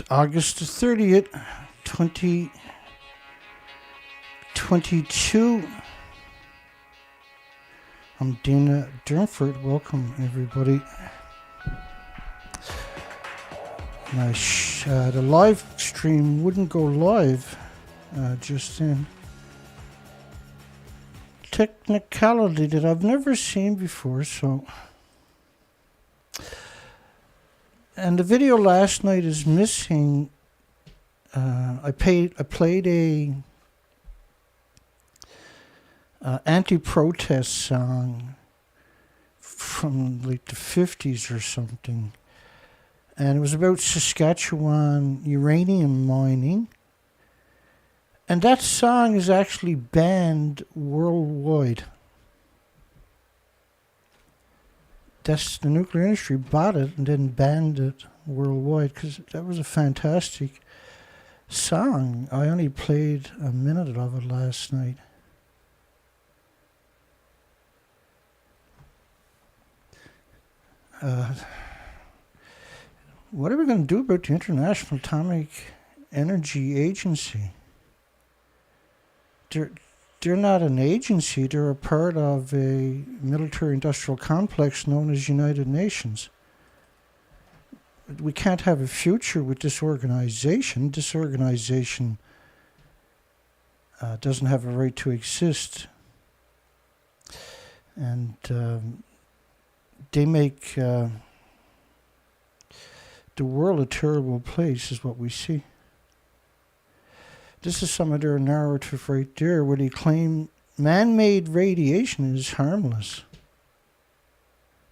August the 30th, 2022. I'm Dana Durnford. Welcome, everybody. The live stream wouldn't go live just then. Technicality that I've never seen before, so... And the video last night is missing. I played a anti-protest song from like the 50s or something, and it was about Saskatchewan uranium mining. And that song is actually banned worldwide. That's the nuclear industry bought it and then banned it worldwide because that was a fantastic song. I only played a minute of it last night. What are we going to do about the International Atomic Energy Agency? They're not an agency, they're a part of a military-industrial complex known as United Nations. We can't have a future with this organization. This organization doesn't have a right to exist. And they make the world a terrible place, is what we see. This is some of their narrative right there, where they claim man-made radiation is harmless.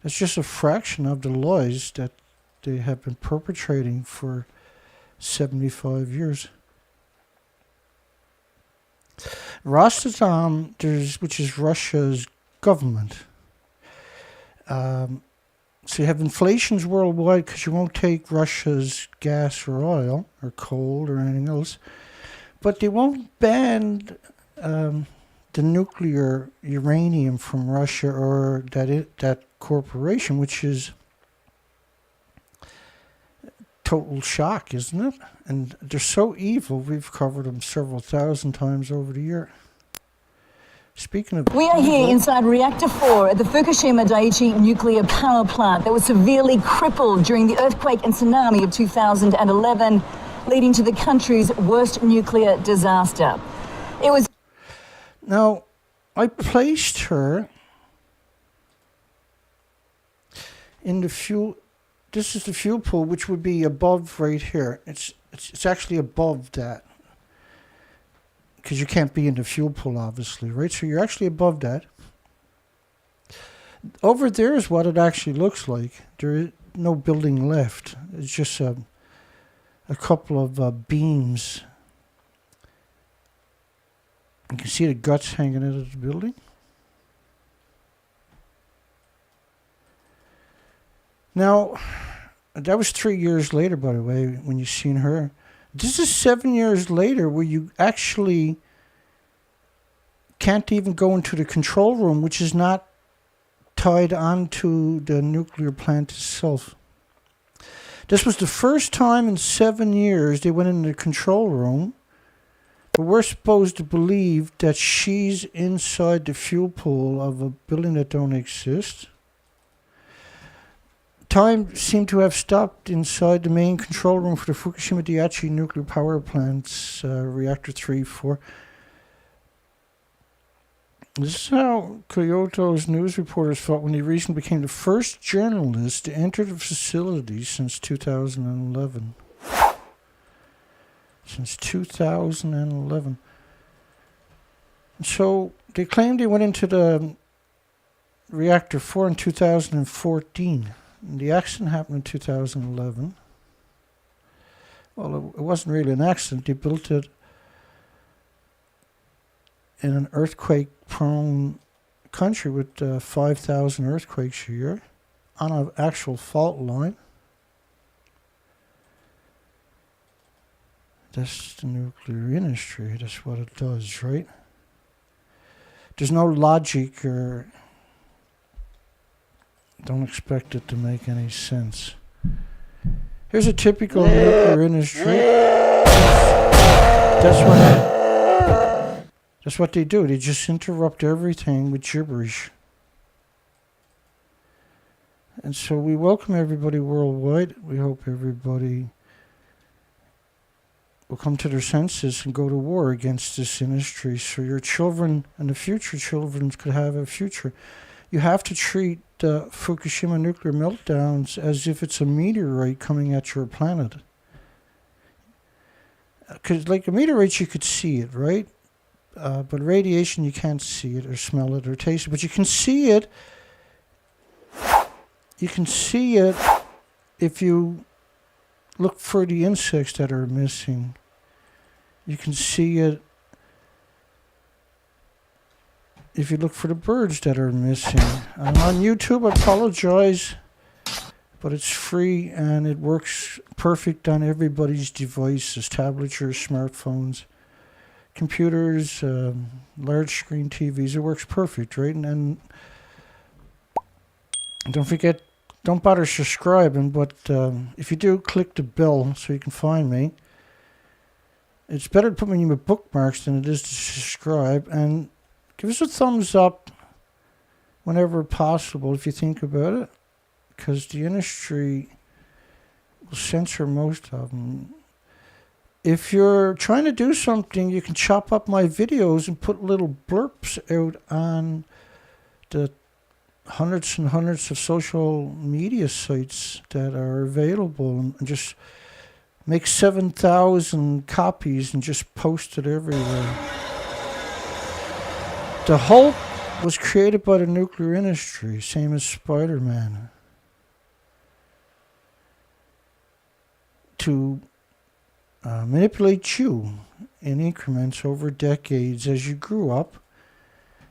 That's just a fraction of the lies that they have been perpetrating for 75 years. Rosatom, which is Russia's government. So you have inflations worldwide because you won't take Russia's gas or oil or coal or anything else. But they won't ban the nuclear uranium from Russia or that corporation, which is total shock, isn't it? And they're so evil, we've covered them several thousand times over the year. Speaking of... We are here inside Reactor 4 at the Fukushima Daiichi nuclear power plant that was severely crippled during the earthquake and tsunami of 2011. Leading to the country's worst nuclear disaster. It was... Now, I placed her in the fuel... This is the fuel pool, which would be above right here. It's actually above that. Because you can't be in the fuel pool, obviously, right? So you're actually above that. Over there is what it actually looks like. There is no building left. It's just a couple of beams. You can see the guts hanging out of the building. Now, that was 3 years later, by the way, when you seen her. This is 7 years later, where you actually can't even go into the control room, which is not tied onto the nuclear plant itself. This was the first time in 7 years they went in the control room, but we're supposed to believe that she's inside the fuel pool of a building that don't exist. Time seemed to have stopped inside the main control room for the Fukushima Daiichi nuclear power plant's reactor 3-4. This is how Kyoto's news reporters felt when they recently became the first journalists to enter the facility since 2011. Since 2011. So they claimed they went into the reactor 4 in 2014. And the accident happened in 2011. Well, it wasn't really an accident. They built it in an earthquake-prone country with 5,000 earthquakes a year on an actual fault line. That's the nuclear industry. That's what it does, right? There's no logic or don't expect it to make any sense. Here's a typical nuclear industry. That's what they do. They just interrupt everything with gibberish. And so we welcome everybody worldwide. We hope everybody will come to their senses and go to war against this industry so your children and the future children could have a future. You have to treat the Fukushima nuclear meltdowns as if it's a meteorite coming at your planet. Because like a meteorite, you could see it, right? But radiation, you can't see it or smell it or taste it. But you can see it. You can see it if you look for the insects that are missing. You can see it if you look for the birds that are missing. I'm on YouTube, I apologize, but it's free and it works perfect on everybody's devices, tablets or smartphones, computers, large screen TVs. It works perfect, right? And don't forget, don't bother subscribing, but if you do, click the bell so you can find me. It's better to put me in your bookmarks than it is to subscribe. And give us a thumbs up whenever possible if you think about it, because the industry will censor most of them. If you're trying to do something, you can chop up my videos and put little blurps out on the hundreds and hundreds of social media sites that are available, and just make 7,000 copies and just post it everywhere. The Hulk was created by the nuclear industry, same as Spider-Man, to manipulate you in increments over decades as you grew up.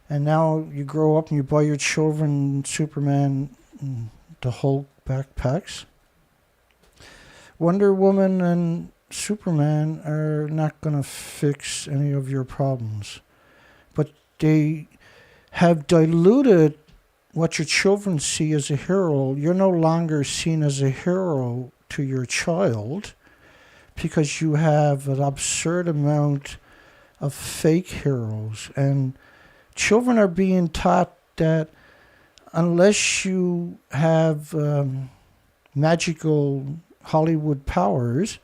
And now you grow up and you buy your children Superman and the Hulk backpacks. Wonder Woman and Superman are not going to fix any of your problems. But they have diluted what your children see as a hero. You're no longer seen as a hero to your child because you have an absurd amount of fake heroes. And children are being taught that unless you have magical Hollywood powers,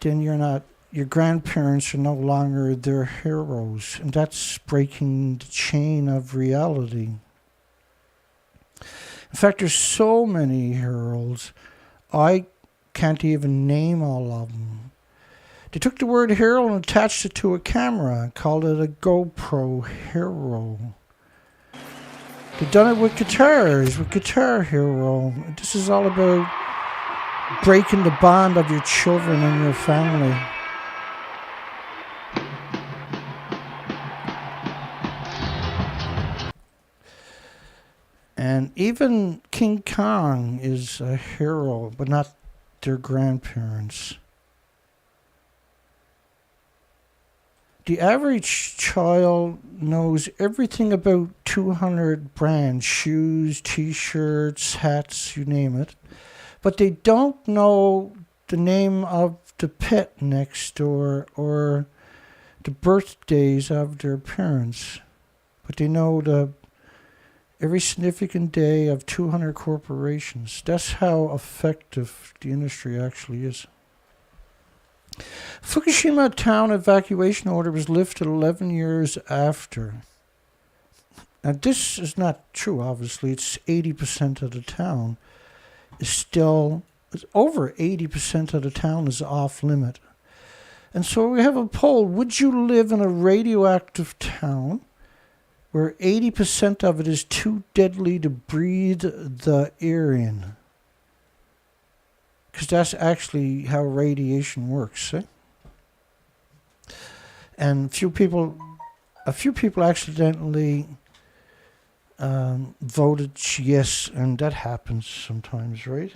then your grandparents are no longer their heroes. And that's breaking the chain of reality. In fact, there's so many heroes, I can't even name all of them. They took the word hero and attached it to a camera and called it a GoPro hero. They've done it with guitars, with Guitar Hero. This is all about breaking the bond of your children and your family. And even King Kong is a hero, but not their grandparents. The average child knows everything about 200 brands, shoes, t-shirts, hats, you name it. But they don't know the name of the pet next door or the birthdays of their parents. But they know every significant day of 200 corporations. That's how effective the industry actually is. Fukushima town evacuation order was lifted 11 years after. Now this is not true, obviously. It's 80% of the town is still, over 80% of the town is off limit. And so we have a poll. Would you live in a radioactive town where 80% of it is too deadly to breathe the air in? Because that's actually how radiation works. And a few people accidentally voted yes, and that happens sometimes, right?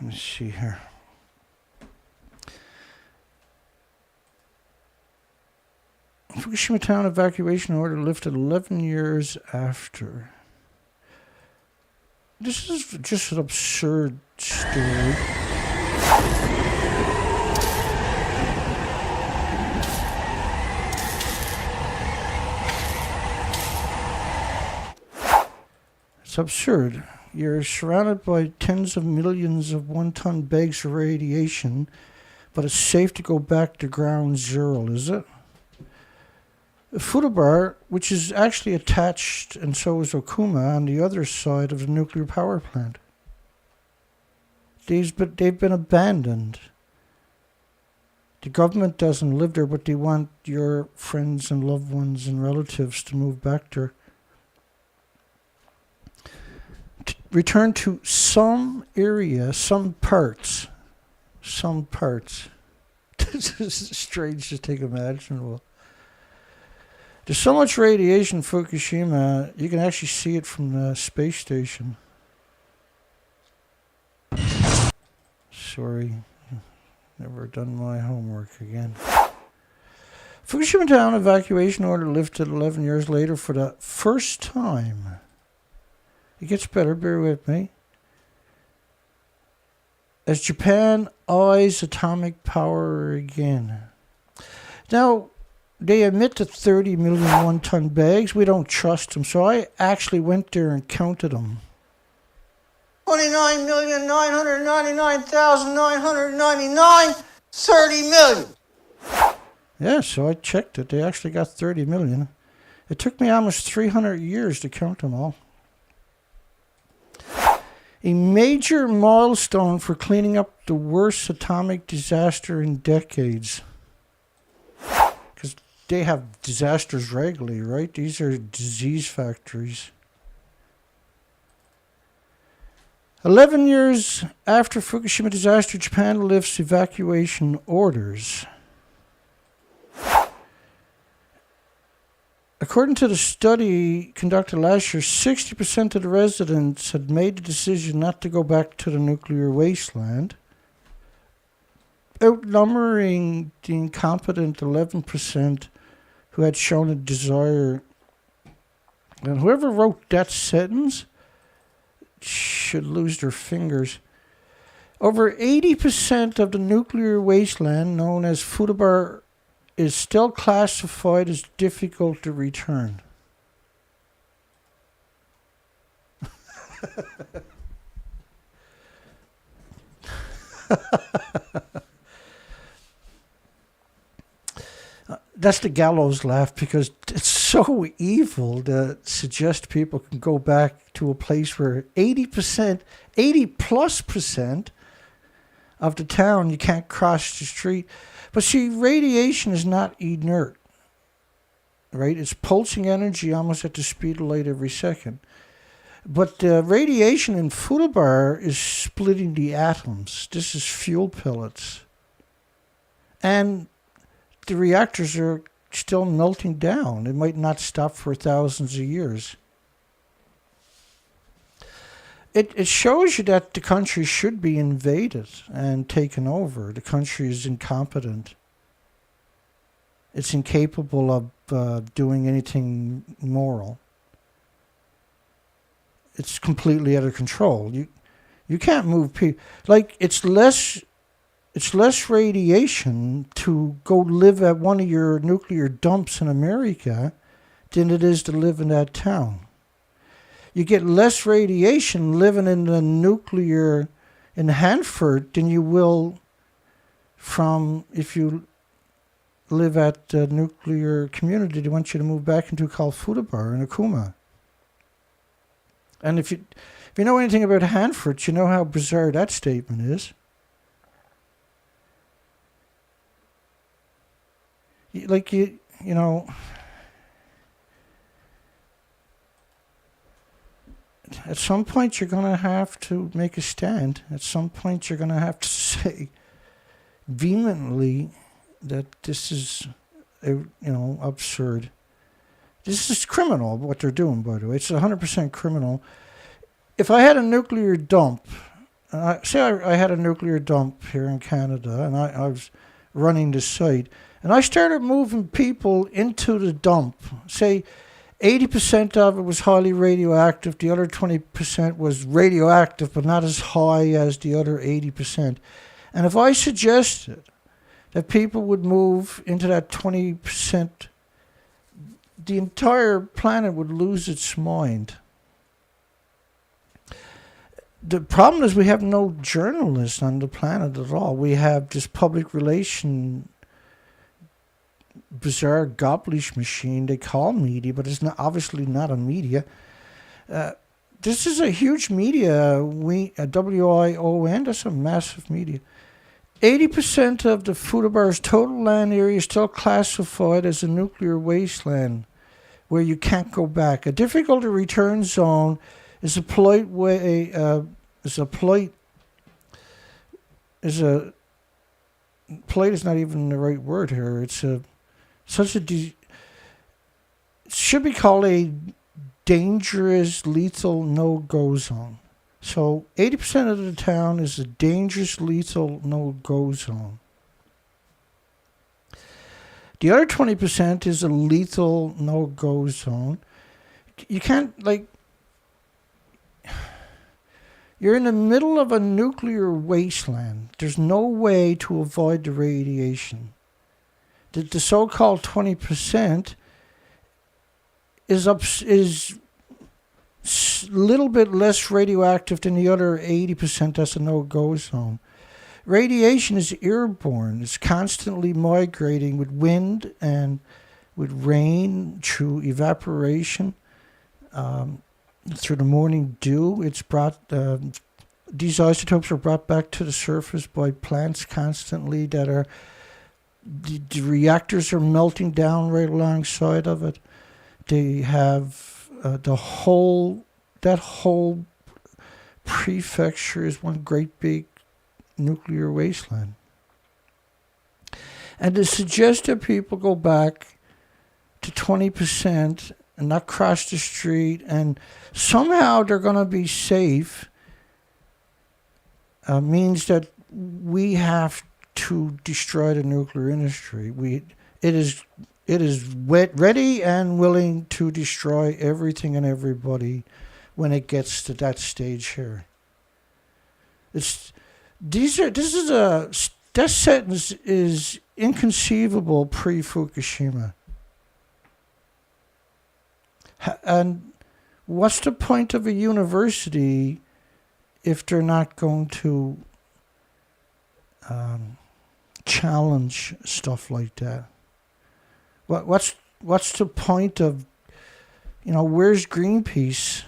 Let's see here. Fukushima town evacuation order lifted 11 years after. This is just an absurd story. It's absurd. You're surrounded by tens of millions of one-ton bags of radiation, but it's safe to go back to ground zero, is it? Futaba, which is actually attached, and so is Okuma, on the other side of the nuclear power plant. They've been abandoned. The government doesn't live there, but they want your friends and loved ones and relatives to move back there. Return to some area, some parts. This is the strangest thing imaginable. There's so much radiation in Fukushima, you can actually see it from the space station. Sorry, never done my homework again. Fukushima town evacuation order lifted 11 years later for the first time. It gets better, bear with me. As Japan eyes atomic power again. Now, they admit to 30 million one-ton bags. We don't trust them, so I actually went there and counted them. 29,999,999, 30 million. Yeah, so I checked it. They actually got 30 million. It took me almost 300 years to count them all. A major milestone for cleaning up the worst atomic disaster in decades. Because they have disasters regularly, right? These are disease factories. 11 years after Fukushima disaster, Japan lifts evacuation orders. According to the study conducted last year, 60% of the residents had made the decision not to go back to the nuclear wasteland, outnumbering the incompetent 11% who had shown a desire. And whoever wrote that sentence should lose their fingers. Over 80% of the nuclear wasteland, known as Futaba, is still classified as difficult to return. That's the gallows laugh, because it's so evil to suggest people can go back to a place where 80%, 80+% of the town, you can't cross the street. But see, radiation is not inert, right? It's pulsing energy almost at the speed of light every second. But the radiation in Futaba is splitting the atoms. This is fuel pellets. And the reactors are still melting down. It might not stop for thousands of years. It shows you that the country should be invaded and taken over. The country is incompetent. It's incapable of doing anything moral. It's completely out of control. You can't move people. Like, it's less radiation to go live at one of your nuclear dumps in America than it is to live in that town. You get less radiation living in the nuclear in Hanford than you will from if you live at the nuclear community they want you to move back into called Futaba in Okuma. And if you know anything about Hanford, you know how bizarre that statement is. Like, you know, at some point you're going to have to make a stand. At some point you're going to have to say vehemently that this is, absurd. This is criminal, what they're doing, by the way. It's 100% criminal. If I had a nuclear dump I had a nuclear dump here in Canada, and I was running the site, and I started moving people into the dump. Say 80% of it was highly radioactive. The other 20% was radioactive, but not as high as the other 80%. And if I suggested that people would move into that 20%, the entire planet would lose its mind. The problem is we have no journalists on the planet at all. We have this public relation bizarre gobblish machine they call media, but it's not obviously not a media. This is a huge media. WION, that's a massive media. 80% of the Futaba's total land area is still classified as a nuclear wasteland where you can't go back. A difficult to return zone is a polite way. Polite is not even the right word here. It's it should be called a dangerous, lethal no-go zone. So 80% of the town is a dangerous, lethal no-go zone. The other 20% is a lethal no-go zone. You can't, you're in the middle of a nuclear wasteland. There's no way to avoid the radiation. The so-called 20% is a little bit less radioactive than the other 80% that's a no-go zone. Radiation is airborne. It's constantly migrating with wind and with rain, through evaporation, through the morning dew. It's brought. These isotopes are brought back to the surface by plants constantly. That are the reactors are melting down right alongside of it. They have that whole prefecture is one great big nuclear wasteland. And to suggest that people go back to 20% and not cross the street and somehow they're going to be safe means that we have to destroy the nuclear industry. It is ready and willing to destroy everything and everybody when it gets to that stage here. That sentence is inconceivable pre-Fukushima. And what's the point of a university if they're not going to challenge stuff like that? What's the point of, where's Greenpeace,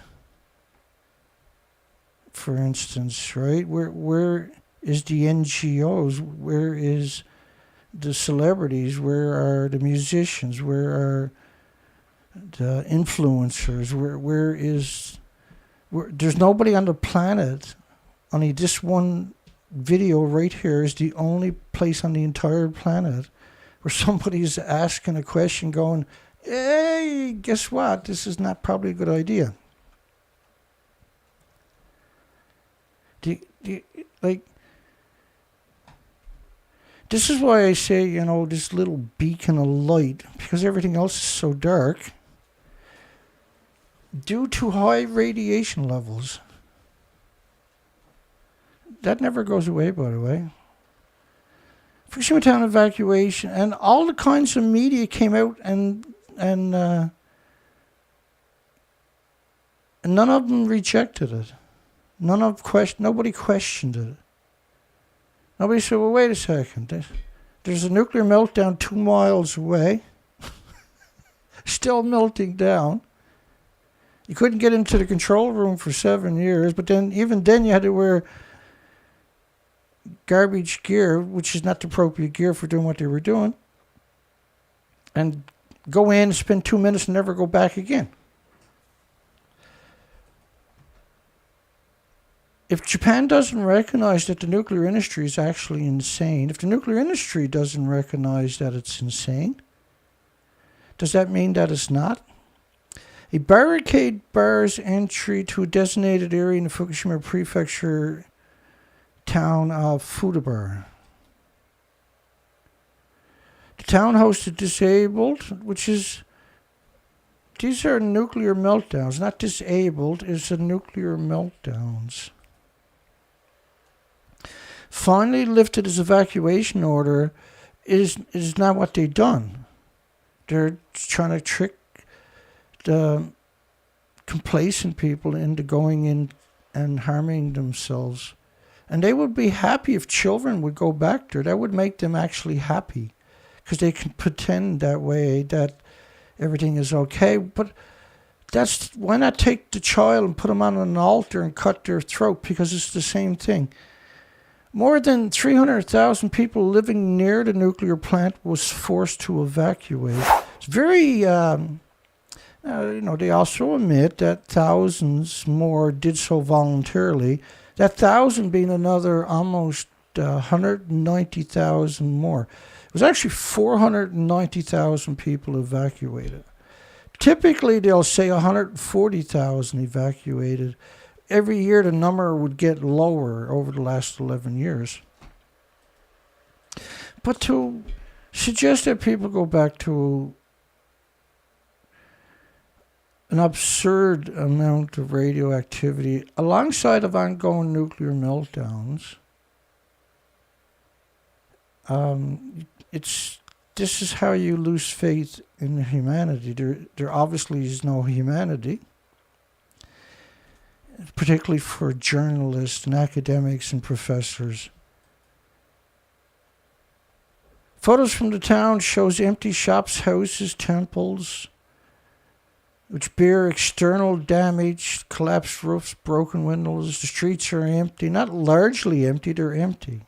for instance, right? Where is the NGOs? Where is the celebrities? Where are the musicians? Where are the influencers? There's nobody on the planet. Only this one video right here is the only place on the entire planet where somebody's asking a question going, hey, guess what? This is not probably a good idea. This is why I say, this little beacon of light, because everything else is so dark, due to high radiation levels. That never goes away, by the way. Fukushima town evacuation, and all the kinds of media came out, and none of them rejected it. Nobody questioned it. Nobody said, well, wait a second. There's a nuclear meltdown 2 miles away. Still melting down. You couldn't get into the control room for 7 years, but even then you had to wear garbage gear, which is not the appropriate gear for doing what they were doing, and go in, spend 2 minutes, and never go back again. If Japan doesn't recognize that the nuclear industry is actually insane, if the nuclear industry doesn't recognize that it's insane, does that mean that it's not? A barricade bars entry to a designated area in the Fukushima prefecture town of Futaba. The town hosted disabled, which is, these are nuclear meltdowns, not disabled, it's a nuclear meltdowns. Finally lifted his evacuation order is not what they've done. They're trying to trick the complacent people into going in and harming themselves. And they would be happy if children would go back there. That would make them actually happy, because they can pretend that way that everything is okay. But why not take the child and put them on an altar and cut their throat, because it's the same thing. More than 300,000 people living near the nuclear plant was forced to evacuate. It's very, they also admit that thousands more did so voluntarily. That 1,000 being another almost 190,000 more. It was actually 490,000 people evacuated. Typically, they'll say 140,000 evacuated. Every year, the number would get lower over the last 11 years. But to suggest that people go back to an absurd amount of radioactivity alongside of ongoing nuclear meltdowns, this is how you lose faith in humanity. There obviously is no humanity, particularly for journalists and academics and professors. Photos from the town shows empty shops, houses, temples, which bear external damage, collapsed roofs, broken windows. The streets are empty, not largely empty, they're empty.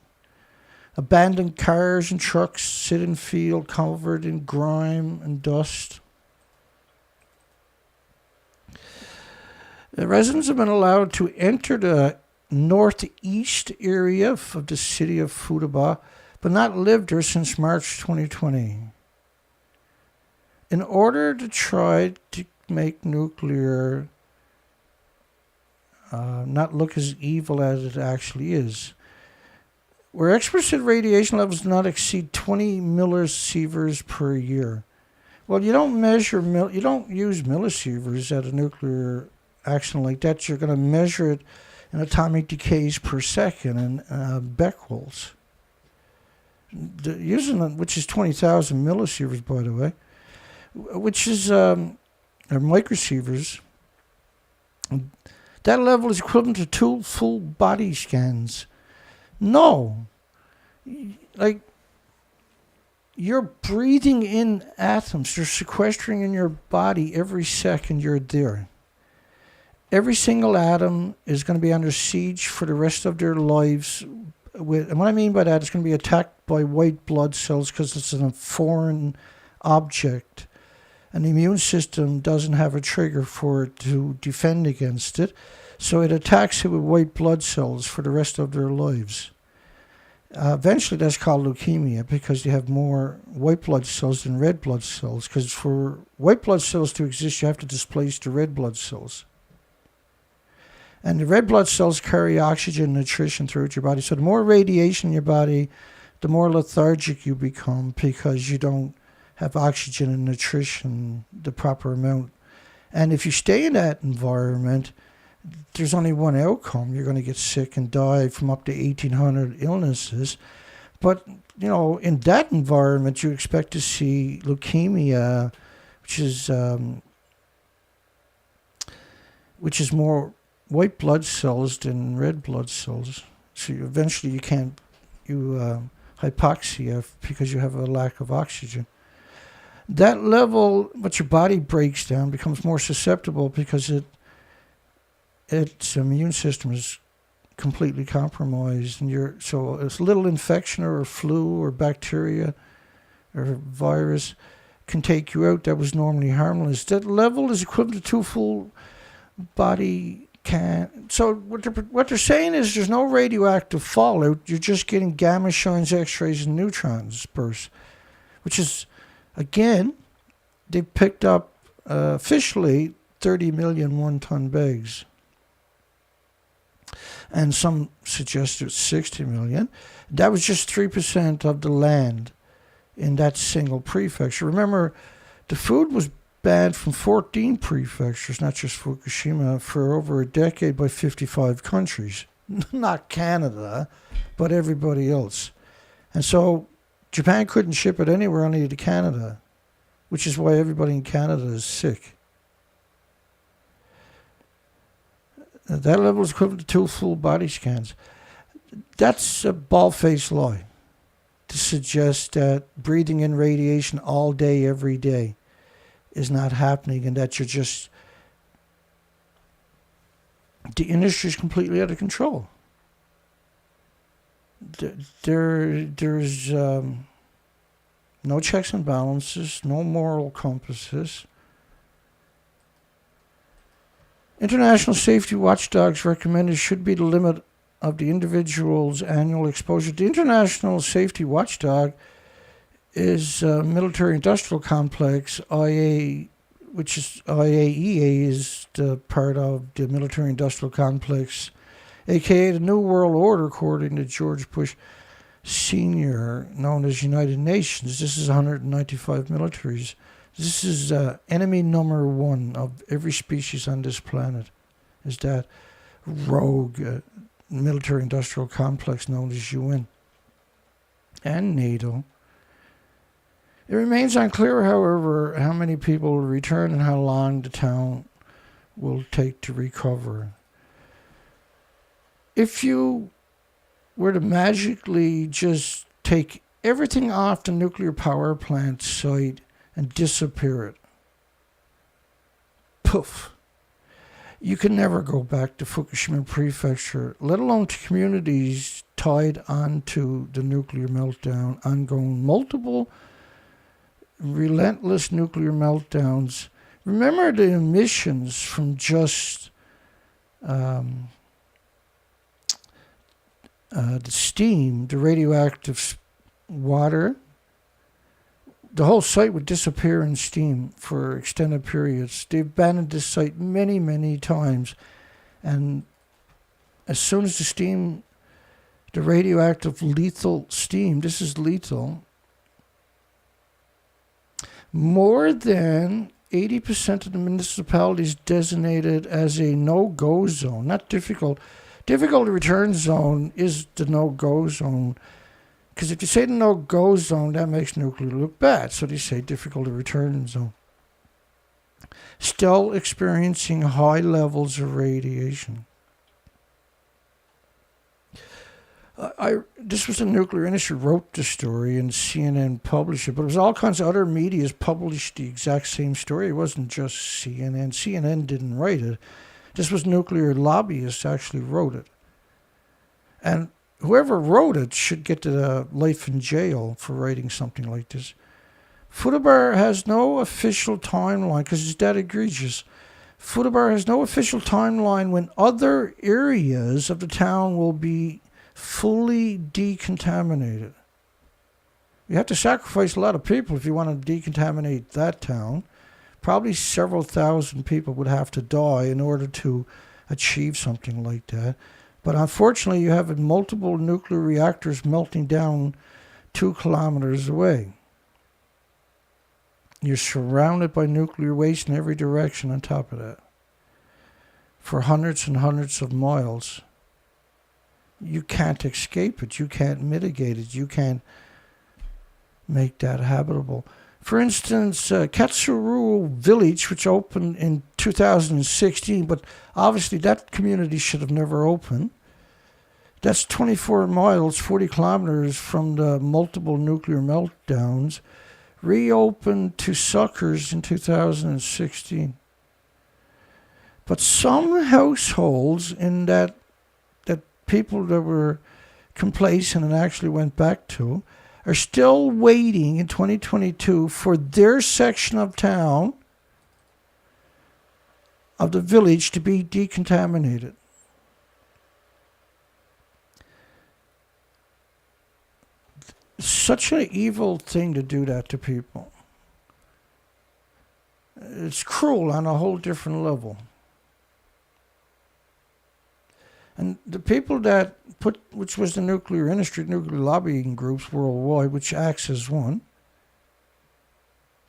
Abandoned cars and trucks sit in field covered in grime and dust. The residents have been allowed to enter the northeast area of the city of Futaba, but not lived there since March 2020. In order to try to make nuclear not look as evil as it actually is, where experts said radiation levels do not exceed 20 millisieverts per year. Well, you don't use millisieverts at a nuclear accident like that. You're going to measure it in atomic decays per second and becquerels. Which is 20,000 millisieverts, by the way, which is or microsieverts. That level is equivalent to 2 full body scans. No, like, you're breathing in atoms. You're sequestering in your body every second you're there. Every single atom is going to be under siege for the rest of their lives. And what I mean by that, it's going to be attacked by white blood cells because it's a foreign object. And the immune system doesn't have a trigger for it to defend against it. So it attacks it with white blood cells for the rest of their lives. Eventually, that's called leukemia, because you have more white blood cells than red blood cells. Because for white blood cells to exist, you have to displace the red blood cells. And the red blood cells carry oxygen and nutrition throughout your body. So the more radiation in your body, the more lethargic you become, because you don't have oxygen and nutrition the proper amount. And if you stay in that environment, there's only one outcome. You're going to get sick and die from up to 1,800 illnesses. But, in that environment, you expect to see leukemia, which is more white blood cells than red blood cells. So eventually you hypoxia because you have a lack of oxygen. That level, what your body breaks down, becomes more susceptible because its immune system is completely compromised, and so a little infection or a flu or bacteria or virus can take you out that was normally harmless. That level is equivalent to 2 full body can. So what they're saying is there's no radioactive fallout. You're just getting gamma shines, X-rays, and neutrons bursts, which is, again, they picked up officially 30 million one-ton bags. and some suggest it's 60 million. That was just 3% of the land in that single prefecture. Remember, the food was banned from 14 prefectures, not just Fukushima, for over a decade by 55 countries. Not Canada, but everybody else. And so Japan couldn't ship it anywhere, only to Canada, which is why everybody in Canada is sick. That level is equivalent to 2 full body scans. That's a bald-faced lie to suggest that breathing in radiation all day, every day is not happening, and that you're just... The industry is completely out of control. There's no checks and balances, no moral compasses. International safety watchdogs recommended should be the limit of the individual's annual exposure. The International Safety Watchdog is a military-industrial complex. IAEA is the part of the military-industrial complex, aka the New World Order, according to George Bush Sr., known as United Nations. This is 195 militaries. This is enemy number one of every species on this planet, is that rogue military-industrial complex known as UN and NATO. It remains unclear, however, how many people will return and how long the town will take to recover. If you were to magically just take everything off the nuclear power plant site and disappear it, poof, you can never go back to Fukushima Prefecture, let alone to communities tied onto the nuclear meltdown, ongoing multiple relentless nuclear meltdowns. Remember the emissions from just the steam, the radioactive water. The whole site would disappear in steam for extended periods. They abandoned this site many, many times. And as soon as the steam, the radioactive lethal steam, this is lethal, more than 80% of the municipalities designated as a no-go zone, not difficult. Difficult to return zone is the no-go zone. Because if you say the no-go zone, that makes nuclear look bad. So they say difficult to return zone. Still experiencing high levels of radiation. This was the nuclear industry wrote the story and CNN published it, but it was all kinds of other medias published the exact same story. It wasn't just CNN. CNN didn't write it. This was nuclear lobbyists actually wrote it. And whoever wrote it should get to life in jail for writing something like this. Futaba has no official timeline because it's that egregious. Futaba has no official timeline when other areas of the town will be fully decontaminated. You have to sacrifice a lot of people if you want to decontaminate that town. Probably several thousand people would have to die in order to achieve something like that. But unfortunately, you have multiple nuclear reactors melting down 2 kilometers away. You're surrounded by nuclear waste in every direction on top of that. For hundreds and hundreds of miles. You can't escape it. You can't mitigate it. You can't make that habitable. For instance, Katsuru Village, which opened in 2016, but obviously that community should have never opened. That's 24 miles, 40 kilometers from the multiple nuclear meltdowns, reopened to suckers in 2016. But some households in that people that were complacent and actually went back to are still waiting in 2022 for their section of town, of the village, to be decontaminated. Such an evil thing to do that to people. It's cruel on a whole different level. And the people that which was the nuclear industry, nuclear lobbying groups worldwide, which acts as one,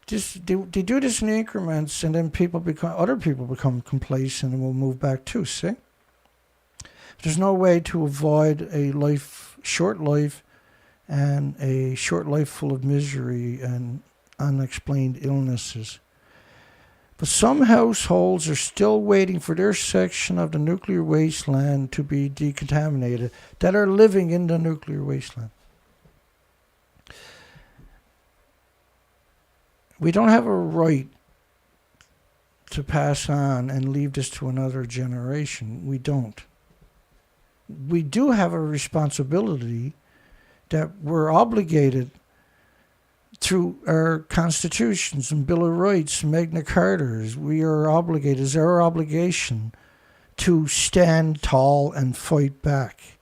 they do this in increments, and then other people become complacent and will move back too. See, there's no way to avoid short life, and a short life full of misery and unexplained illnesses. But some households are still waiting for their section of the nuclear wasteland to be decontaminated that are living in the nuclear wasteland. We don't have a right to pass on and leave this to another generation. We don't. We do have a responsibility that we're obligated through our constitutions and Bill of Rights and Magna Cartas. We are obligated, it's our obligation to stand tall and fight back.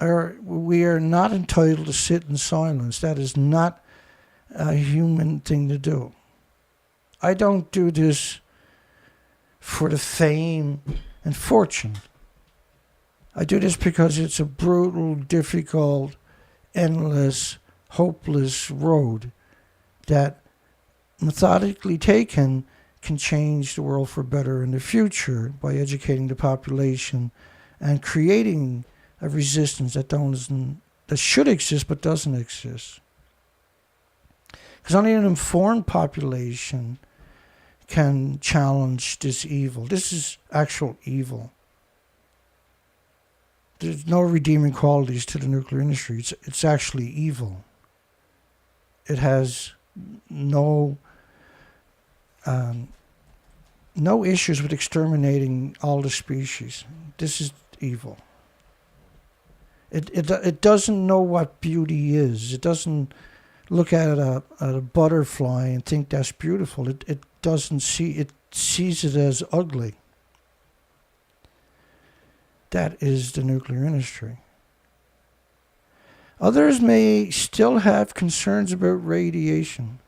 We are not entitled to sit in silence. That is not a human thing to do. I don't do this for the fame and fortune. I do this because it's a brutal, difficult, endless, hopeless road that, methodically taken, can change the world for better in the future by educating the population and creating a resistance that should exist but doesn't exist. Because only an informed population can challenge this evil. This is actual evil. There's no redeeming qualities to the nuclear industry. It's actually evil. It has no issues with exterminating all the species. This is evil. It doesn't know what beauty is. It doesn't look at a butterfly and think that's beautiful. It doesn't see. It sees it as ugly. That is the nuclear industry. Others may still have concerns about radiation.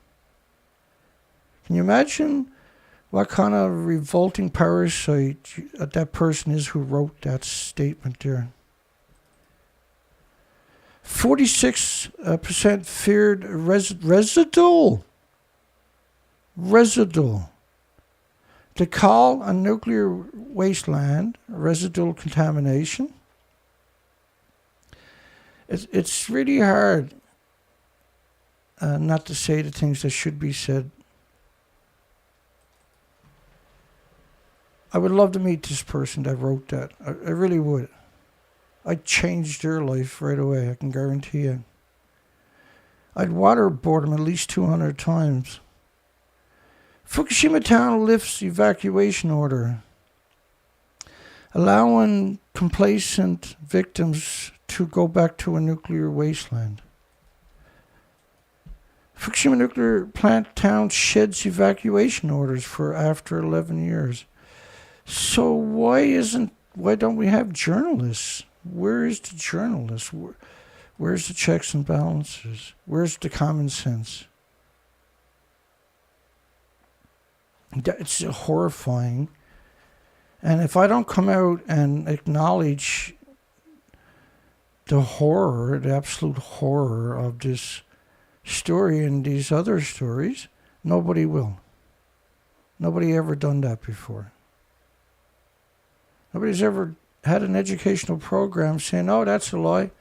Can you imagine what kind of revolting parasite that person is who wrote that statement there? 46% feared residual. To call a nuclear wasteland residual contamination. It's really hard not to say the things that should be said. I would love to meet this person that wrote that. I really would. I'd change their life right away, I can guarantee you. I'd waterboard them at least 200 times. Fukushima town lifts evacuation order, allowing complacent victims to go back to a nuclear wasteland. Fukushima nuclear plant town sheds evacuation orders for after 11 years. So why don't we have journalists? Where is the journalists? Where's the checks and balances? Where's the common sense? It's horrifying. And if I don't come out and acknowledge the horror, the absolute horror of this story and these other stories, nobody will. Nobody ever done that before. Nobody's ever had an educational program saying, oh, that's a lie,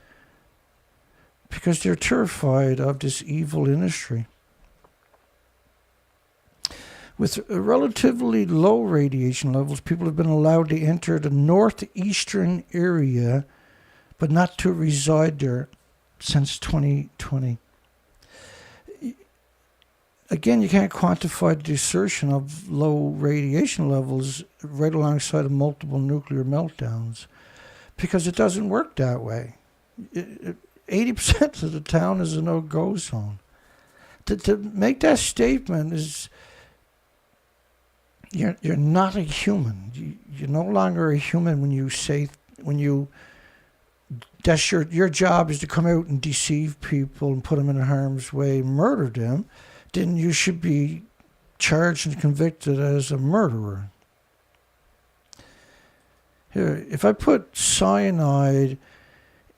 because they're terrified of this evil industry. With relatively low radiation levels, people have been allowed to enter the northeastern area, but not to reside there since 2020. Again, you can't quantify the assertion of low radiation levels right alongside of multiple nuclear meltdowns, because it doesn't work that way. 80% of the town is a no-go zone. To make that statement is... You're not a human. You're no longer a human that's your job is to come out and deceive people and put them in harm's way, murder them. Then you should be charged and convicted as a murderer. Here, if I put cyanide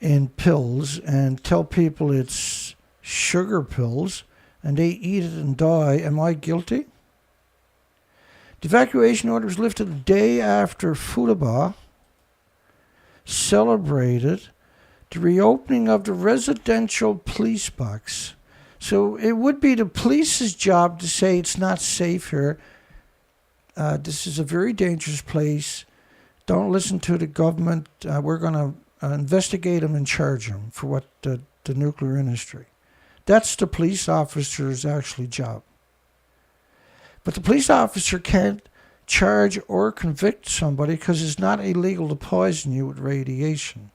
in pills and tell people it's sugar pills and they eat it and die, am I guilty? The evacuation order was lifted a day after Futaba celebrated the reopening of the residential police box. So it would be the police's job to say it's not safe here. This is a very dangerous place. Don't listen to the government. We're going to investigate them and charge them for what the nuclear industry. That's the police officer's actually job. But the police officer can't charge or convict somebody because it's not illegal to poison you with radiation.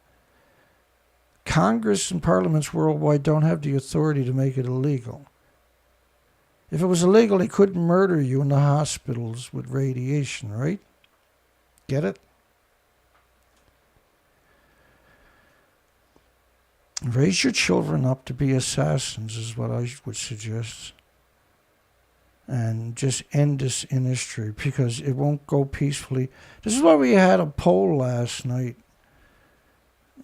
Congress and parliaments worldwide don't have the authority to make it illegal. If it was illegal, they couldn't murder you in the hospitals with radiation, right? Get it? Raise your children up to be assassins is what I would suggest. And just end this industry because it won't go peacefully. This is why we had a poll last night.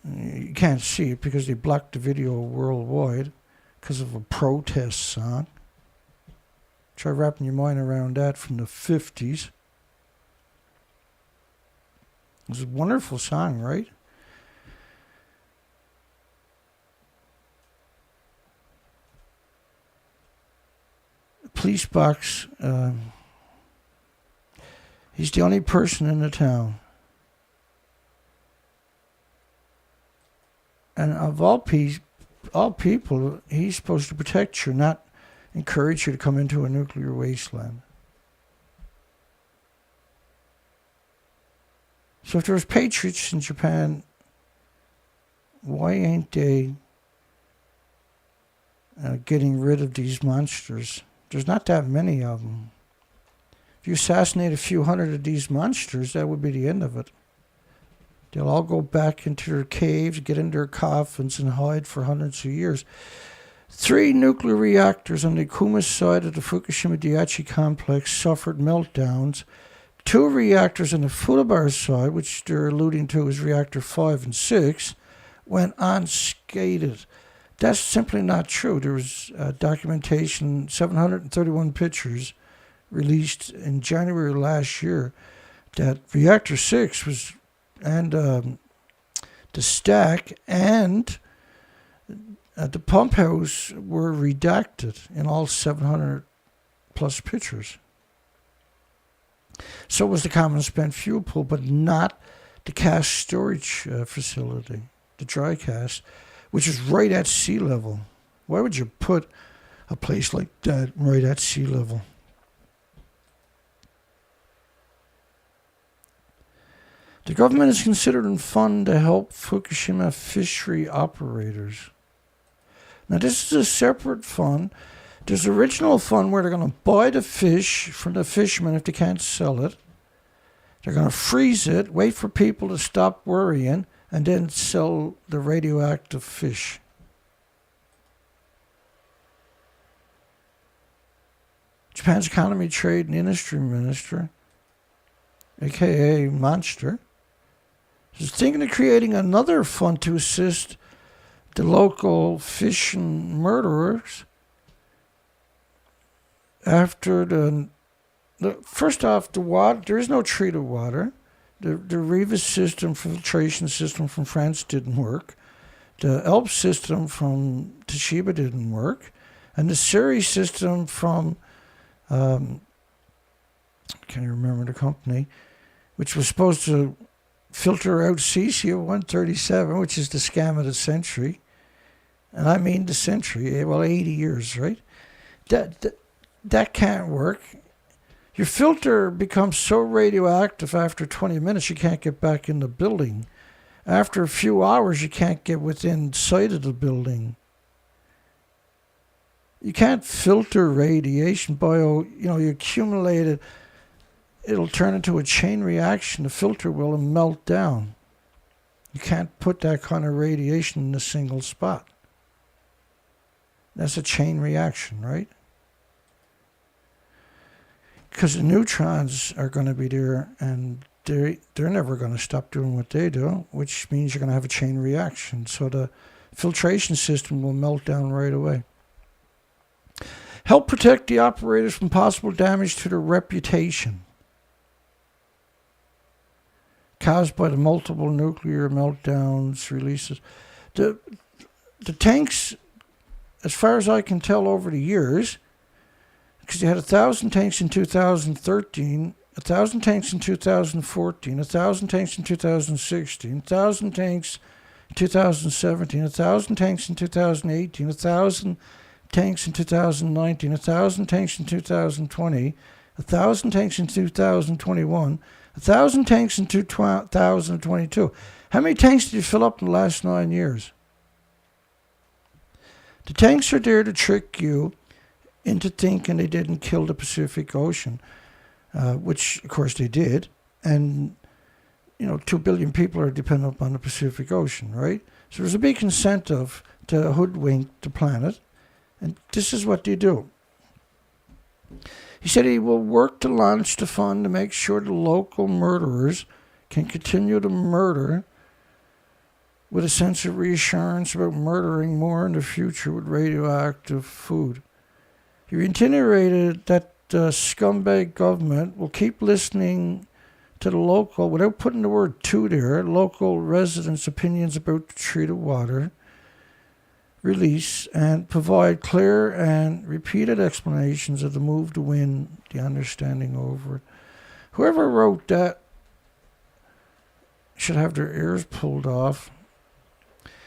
You can't see it because they blocked the video worldwide because of a protest song. Try wrapping your mind around that from the 50s. It was a wonderful song, right? Police box, he's the only person in the town. And of all people, he's supposed to protect you, not encourage you to come into a nuclear wasteland. So if there's patriots in Japan, why ain't they getting rid of these monsters? There's not that many of them. If you assassinate a few hundred of these monsters, that would be the end of it. They'll all go back into their caves, get in their coffins, and hide for hundreds of years. 3 nuclear reactors on the Kuma side of the Fukushima Daiichi complex suffered meltdowns. 2 reactors on the Futaba side, which they're alluding to as reactor 5 and 6, went unscathed. That's simply not true. There was documentation, 731 pictures released in January last year that reactor 6 was, and the stack and the pump house were redacted in all 700 plus pictures. So was the common spent fuel pool, but not the cast storage facility, the dry cast, which is right at sea level. Why would you put a place like that right at sea level? The government is considering fund to help Fukushima fishery operators. Now this is a separate fund. There's an original fund where they're going to buy the fish from the fishermen if they can't sell it. They're going to freeze it, wait for people to stop worrying, and then sell the radioactive fish. Japan's Economy, Trade, and Industry Minister, a.k.a. Monster, is thinking of creating another fund to assist the local fishing murderers after the first off, the water, there is no treated water. The Rivas system, filtration system from France didn't work. The ELP system from Toshiba didn't work. And the Siri system from, I can't even remember the company, which was supposed to filter out Cesium-137, which is the scam of the century. And I mean the century, well, 80 years, right? That can't work. Your filter becomes so radioactive after 20 minutes you can't get back in the building. After a few hours you can't get within sight of the building. You can't filter radiation. You accumulate it, it'll turn into a chain reaction. The filter will melt down. You can't put that kind of radiation in a single spot. That's a chain reaction, right? Because the neutrons are going to be there, and they're never going to stop doing what they do, which means you're going to have a chain reaction. So the filtration system will melt down right away. Help protect the operators from possible damage to their reputation caused by the multiple nuclear meltdowns releases. The tanks, as far as I can tell over the years, because you had 1,000 tanks in 2013, 1,000 tanks in 2014, 1,000 tanks in 2016, 1,000 tanks in 2017, 1,000 tanks in 2018, 1,000 tanks in 2019, 1,000 tanks in 2020, 1,000 tanks in 2021, 1,000 tanks in 2022. How many tanks did you fill up in the last 9 years? The tanks are there to trick you into thinking they didn't kill the Pacific Ocean, which, of course, they did. And, 2 billion people are dependent upon the Pacific Ocean, right? So there's a big incentive to hoodwink the planet. And this is what they do. He said he will work to launch the fund to make sure the local murderers can continue to murder with a sense of reassurance about murdering more in the future with radioactive food. He reiterated that the scumbag government will keep listening to the local, without putting the word to there, local residents' opinions about the treated water release and provide clear and repeated explanations of the move to win the understanding over it. Whoever wrote that should have their ears pulled off.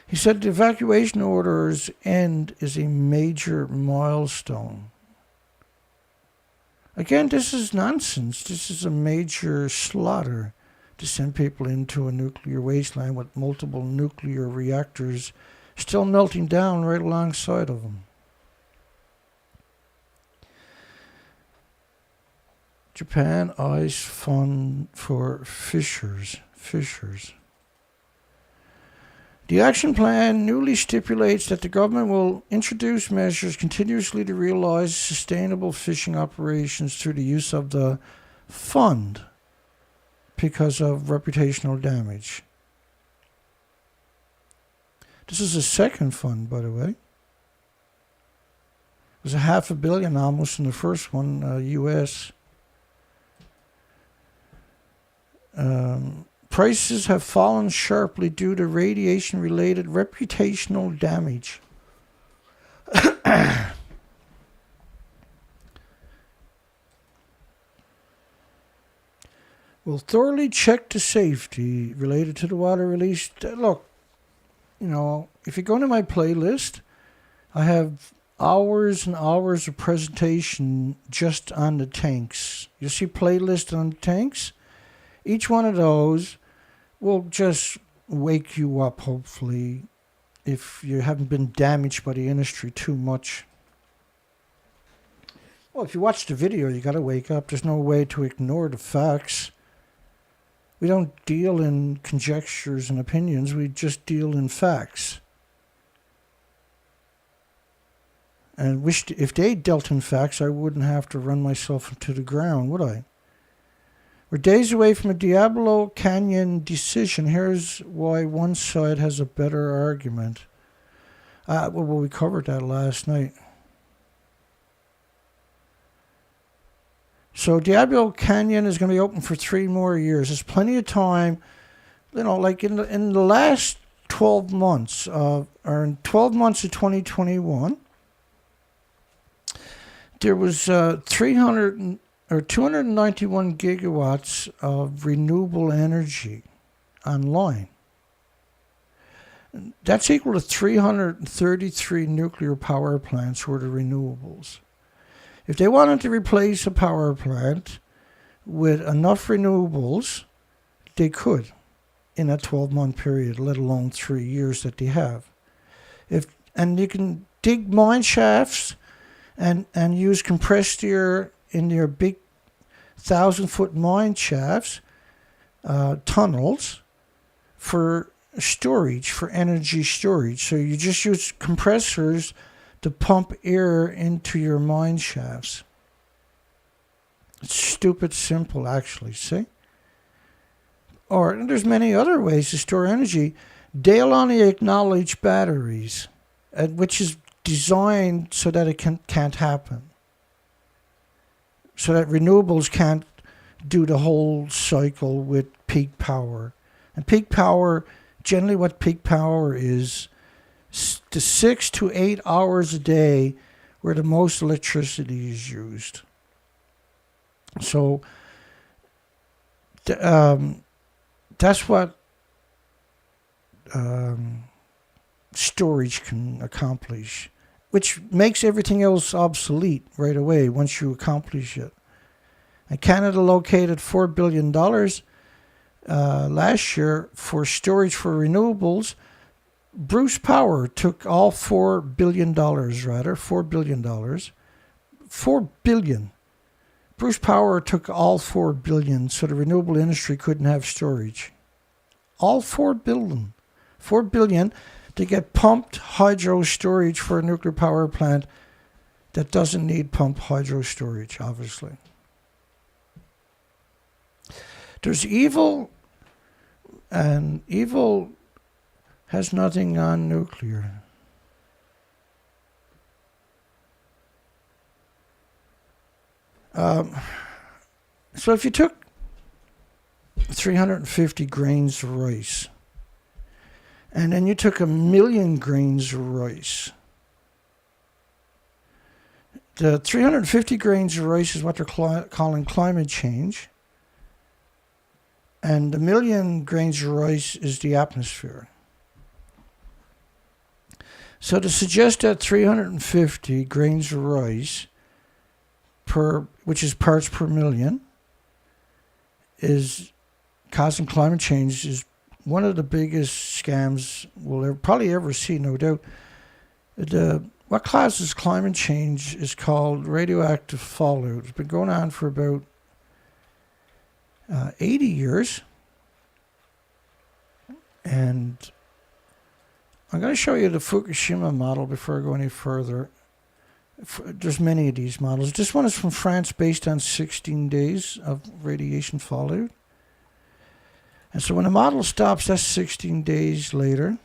He said the evacuation order's end is a major milestone. Again, this is nonsense. This is a major slaughter to send people into a nuclear wasteland with multiple nuclear reactors still melting down right alongside of them. Japan eyes fund for fishers. The action plan newly stipulates that the government will introduce measures continuously to realize sustainable fishing operations through the use of the fund because of reputational damage. This is the second fund, by the way. It was $500 million almost in the first one, U.S. Prices have fallen sharply due to radiation-related reputational damage. We'll thoroughly check the safety related to the water release. Look, if you go to my playlist, I have hours and hours of presentation just on the tanks. You see playlist on the tanks? Each one of those will just wake you up, hopefully, if you haven't been damaged by the industry too much. Well, if you watch the video, you got to wake up. There's no way to ignore the facts. We don't deal in conjectures and opinions. We just deal in facts. And if they dealt in facts, I wouldn't have to run myself into the ground, would I? We're days away from a Diablo Canyon decision. Here's why one side has a better argument. We covered that last night. So Diablo Canyon is going to be open for 3 more years. There's plenty of time. Like in the last 12 months, or in 12 months of 2021, there was 291 gigawatts of renewable energy online. That's equal to 333 nuclear power plants were the renewables. If they wanted to replace a power plant with enough renewables, they could in a 12-month period, let alone 3 years that they have. And you can dig mine shafts and use compressed air in your big 1,000-foot mine shafts, tunnels, for storage, for energy storage. So you just use compressors to pump air into your mine shafts. It's stupid simple, actually, see? or there's many other ways to store energy. They'll only acknowledge batteries, which is designed so that it can't happen. So that renewables can't do the whole cycle with peak power. And peak power, generally what peak power is, the 6 to 8 hours a day where the most electricity is used. So that's what storage can accomplish, which makes everything else obsolete right away once you accomplish it. And Canada located $4 billion last year for storage for renewables. Bruce Power took all $4 billion, $4 billion. $4 billion. Bruce Power took all $4 billion so the renewable industry couldn't have storage. All $4 billion. $4 billion to get pumped hydro storage for a nuclear power plant that doesn't need pumped hydro storage, obviously. There's evil, and evil has nothing on nuclear. So if you took 350 grains of rice, and then you took 1,000,000 grains of rice, the 350 grains of rice is what they're calling climate change, and the 1,000,000 grains of rice is the atmosphere. So to suggest that 350 grains of rice which is parts per million, is causing climate change is one of the biggest scams we'll probably ever see, no doubt. What causes climate change is called radioactive fallout. It's been going on for about 80 years. And I'm going to show you the Fukushima model before I go any further. There's many of these models. This one is from France, based on 16 days of radiation fallout. And so when the model stops, that's 16 days later.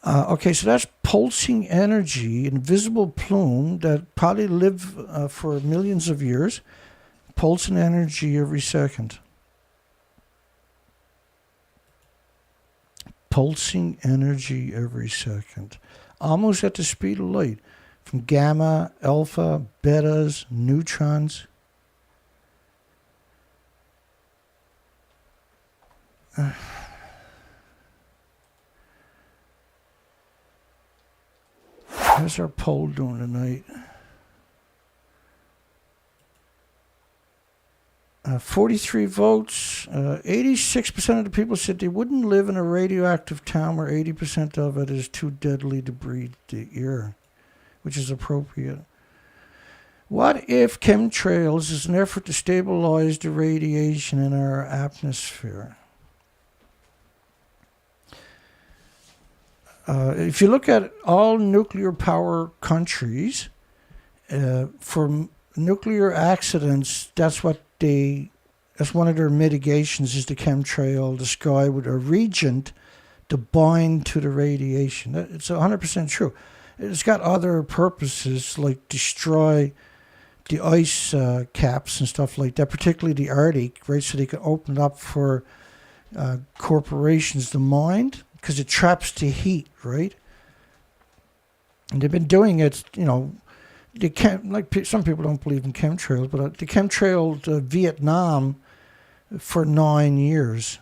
Okay, so that's pulsing energy, invisible plume that probably live for millions of years, pulsing energy every second. Pulsing energy every second, almost at the speed of light, from gamma, alpha, betas, neutrons. How's our poll doing tonight? 43 votes. 86% of the people said they wouldn't live in a radioactive town where 80% of it is too deadly to breathe the air, which is appropriate. What if chemtrails is an effort to stabilize the radiation in our atmosphere? If you look at all nuclear power countries, for nuclear accidents, that's one of their mitigations, is the chemtrail, the sky with a reagent to bind to the radiation. It's 100% true. It's got other purposes, like destroy the ice caps and stuff like that, particularly the Arctic, right? So they can open it up for corporations to mine, because it traps the heat, right? And they've been doing it, they can't, like, some people don't believe in chemtrails, but they chemtrailed Vietnam for 9 years.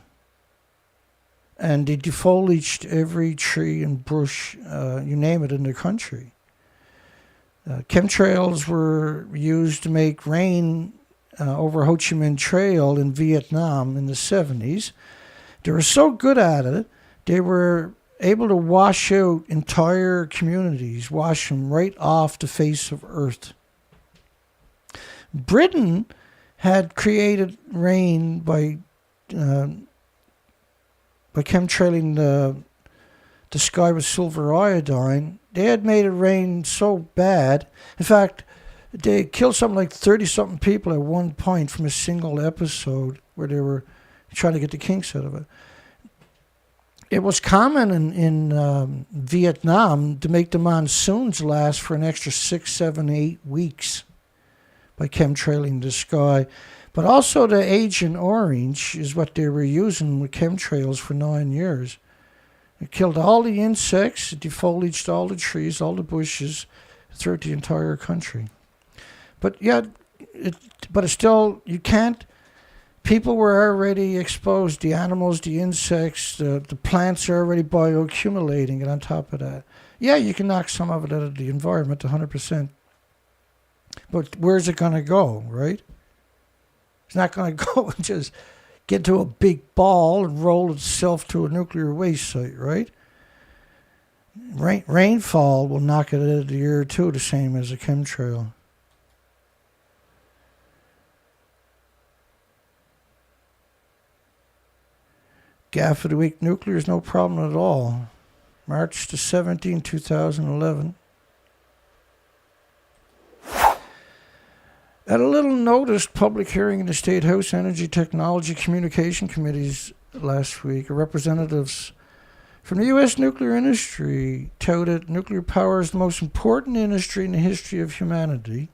And they defoliaged every tree and bush, you name it, in the country. Chemtrails were used to make rain over Ho Chi Minh Trail in Vietnam in the 70s. They were so good at it, they were able to wash out entire communities, wash them right off the face of Earth. Britain had created rain by chemtrailing the sky with silver iodine. They had made it rain so bad. In fact, They killed something like 30-something people at one point from a single episode where they were trying to get the kinks out of it. It was common in Vietnam to make the monsoons last for an extra 6, 7, 8 weeks by chemtrailing the sky. But also the Agent Orange is what they were using with chemtrails for 9 years. It killed all the insects, it defoliaged all the trees, all the bushes throughout the entire country. But yeah, but it's still, you can't, people were already exposed, the animals, the insects, the plants are already bioaccumulating, and on top of that, yeah, you can knock some of it out of the environment, 100%. But where's it going to go, right? It's not going to go and just get to a big ball and roll itself to a nuclear waste site, right? Rainfall will knock it out of the air too, the same as a chemtrail. Gaff of the week, nuclear is no problem at all. March the 17th, 2011. At a little noticed public hearing in the State House Energy Technology Communication Committees last week, representatives from the U.S. nuclear industry touted nuclear power is the most important industry in the history of humanity.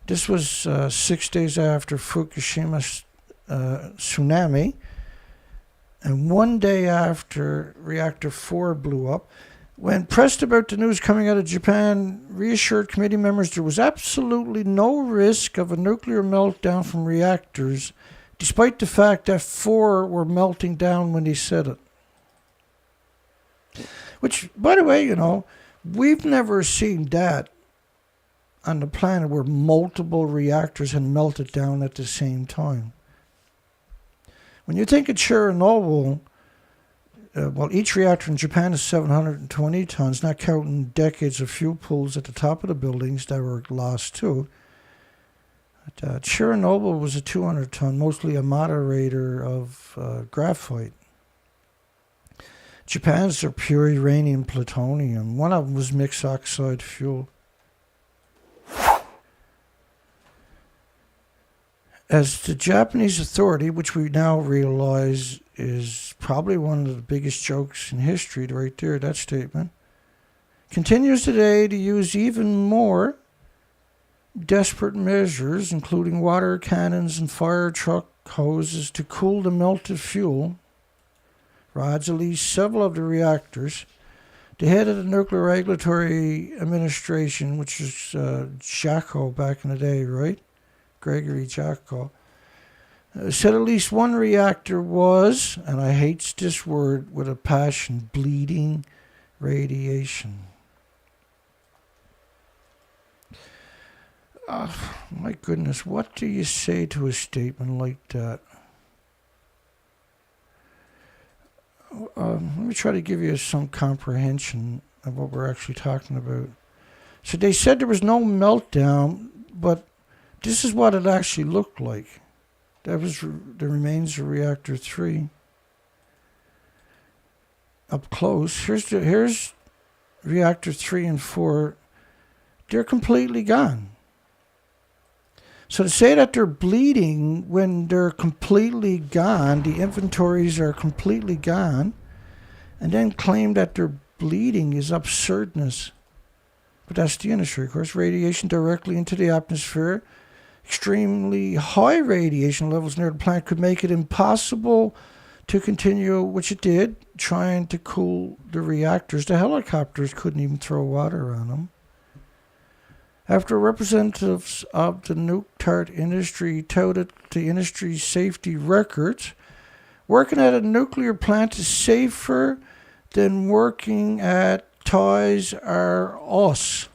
This was 6 days after Fukushima tsunami, and 1 day after Reactor 4 blew up. When pressed about the news coming out of Japan, reassured committee members there was absolutely no risk of a nuclear meltdown from reactors, despite the fact that 4 were melting down when they said it. Which, by the way, we've never seen that on the planet where multiple reactors had melted down at the same time. When you think of Chernobyl, each reactor in Japan is 720 tons, not counting decades of fuel pools at the top of the buildings that were lost too. Chernobyl was a 200-ton, mostly a moderator of graphite. Japan's are pure uranium plutonium. One of them was mixed oxide fuel. As the Japanese authority, which we now realize is probably one of the biggest jokes in history right there, that statement, continues today to use even more desperate measures, including water cannons and fire truck hoses to cool the melted fuel rods at least several of the reactors. The head of the Nuclear Regulatory Administration, which is Jacko back in the day, right? Gregory Jacko, said at least one reactor was, and I hate this word with a passion, bleeding radiation. My goodness, what do you say to a statement like that? Let me try to give you some comprehension of what we're actually talking about. So they said there was no meltdown, but this is what it actually looked like. That was the remains of Reactor 3. Up close, here's Reactor 3 and 4. They're completely gone. So to say that they're bleeding when they're completely gone, the inventories are completely gone, and then claim that they're bleeding is absurdness. But that's the industry, of course. Radiation directly into the atmosphere. Extremely high radiation levels near the plant could make it impossible to continue, which it did, trying to cool the reactors. The helicopters couldn't even throw water on them. After representatives of the nuke-tart industry touted the industry's safety records, working at a nuclear plant is safer than working at Toys R Us.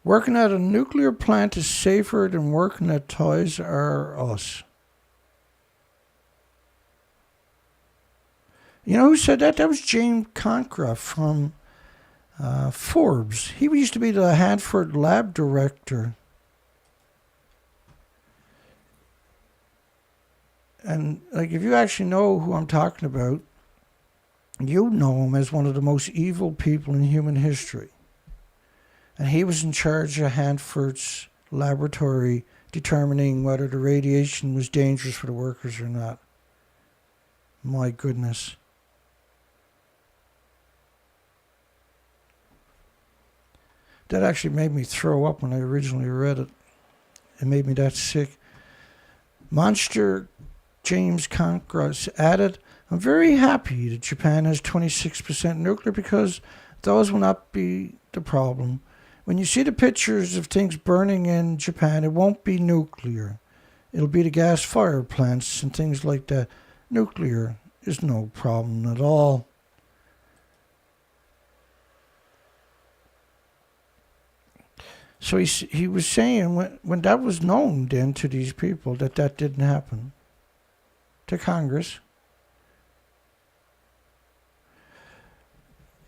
Working at a nuclear plant is safer than working at Toys R Us. You know who said that? That was James Concra from Forbes. He used to be the Hanford lab director. And if you actually know who I'm talking about, You know him as one of the most evil people in human history. And he was in charge of Hanford's laboratory determining whether the radiation was dangerous for the workers or not. My goodness. That actually made me throw up when I originally read it. It made me that sick. Monster James Congress added, I'm very happy that Japan has 26% nuclear because those will not be the problem. When you see the pictures of things burning in Japan, it won't be nuclear. It'll be the gas fire plants and things like that. Nuclear is no problem at all. So he was saying when that was known then to these people that didn't happen to Congress.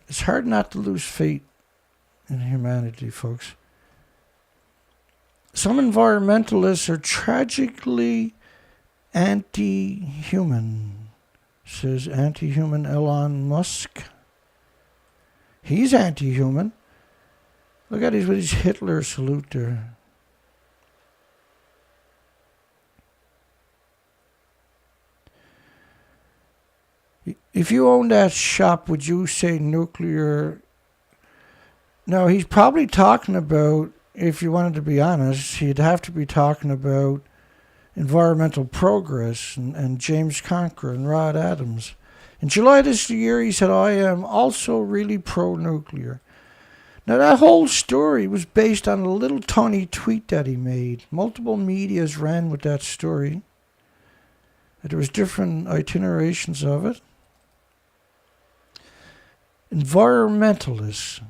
It's hard not to lose faith in humanity, folks. Some environmentalists are tragically anti-human, says anti-human Elon Musk. He's anti-human. Look at his with his Hitler salute there. If you own that shop, would you say nuclear? No, he's probably talking about, if you wanted to be honest, he'd have to be talking about environmental progress and James Conker and Rod Adams. In July this year, he said, I am also really pro-nuclear. Now, that whole story was based on a little tiny tweet that he made. Multiple medias ran with that story. There was different itinerations of it. Environmentalists.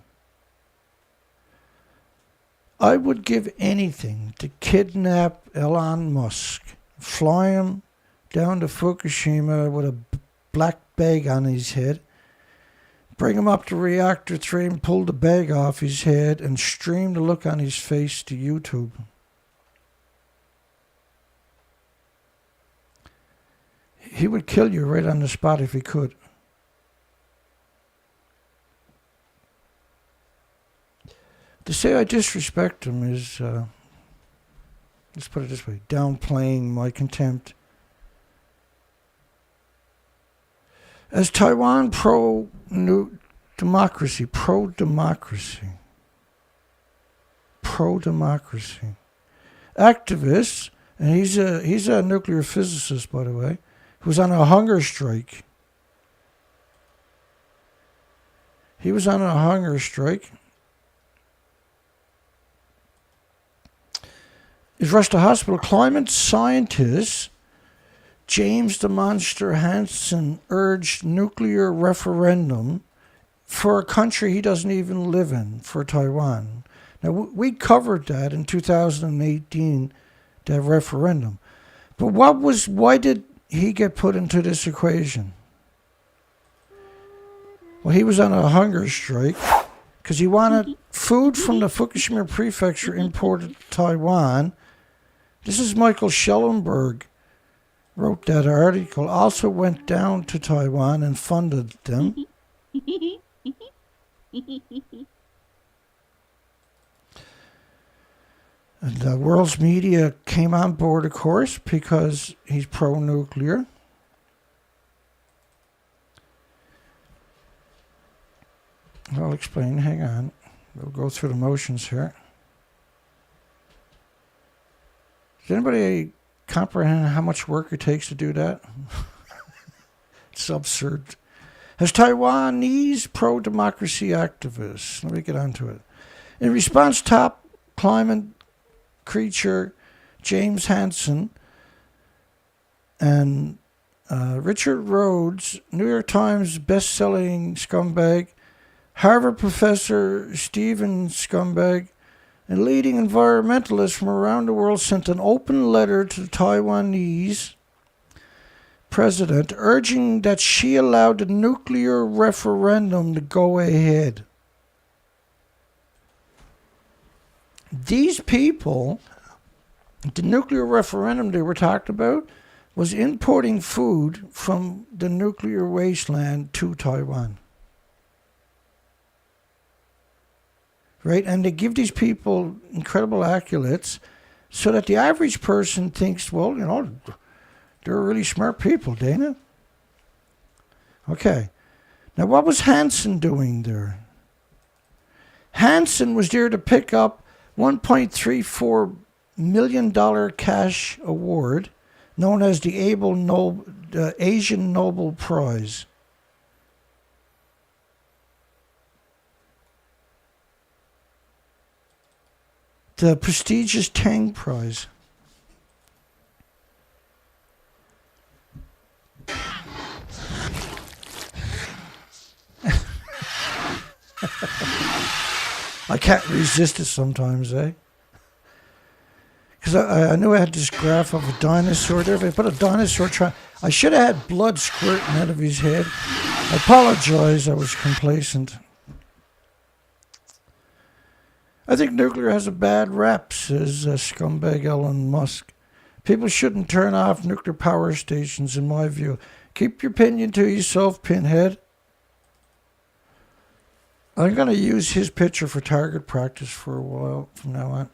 I would give anything to kidnap Elon Musk, fly him down to Fukushima with a black bag on his head, bring him up to Reactor 3 and pull the bag off his head and stream the look on his face to YouTube. He would kill you right on the spot if he could. To say I disrespect him is, let's put it this way, downplaying my contempt. As Taiwan pro-democracy, activists, and he's a nuclear physicist, by the way, who's on a hunger strike. He was on a hunger strike. Is rushed to hospital. Climate scientist James the Monster Hansen urged nuclear referendum for a country he doesn't even live in, for Taiwan. Now, we covered that in 2018, that referendum. But why did he get put into this equation? Well, he was on a hunger strike because he wanted food from the Fukushima prefecture imported to Taiwan. This is Michael Schellenberg wrote that article, also went down to Taiwan and funded them. And the world's media came on board, of course, because he's pro-nuclear. I'll explain, hang on. We'll go through the motions here. Does anybody comprehend how much work it takes to do that? It's absurd. As Taiwanese pro-democracy activists, let me get onto it. In response, top climate creature James Hansen and Richard Rhodes, New York Times best-selling Scumbag, Harvard professor Stephen Scumbag, and leading environmentalists from around the world sent an open letter to the Taiwanese president urging that she allowed the nuclear referendum to go ahead. These people, the nuclear referendum they were talking about, was importing food from the nuclear wasteland to Taiwan. Right? And they give these people incredible accolades so that the average person thinks, well, they're really smart people, Dana. Okay. Now, what was Hansen doing there? Hansen was there to pick up $1.34 million cash award known as the Asian Nobel Prize. The prestigious Tang Prize. I can't resist it sometimes, eh? Because I knew I had this graph of a dinosaur there. If I put a dinosaur I should have had blood squirting out of his head. I apologize, I was complacent. I think nuclear has a bad rap, says Scumbag Elon Musk. People shouldn't turn off nuclear power stations, in my view. Keep your opinion to yourself, pinhead. I'm going to use his picture for target practice for a while from now on.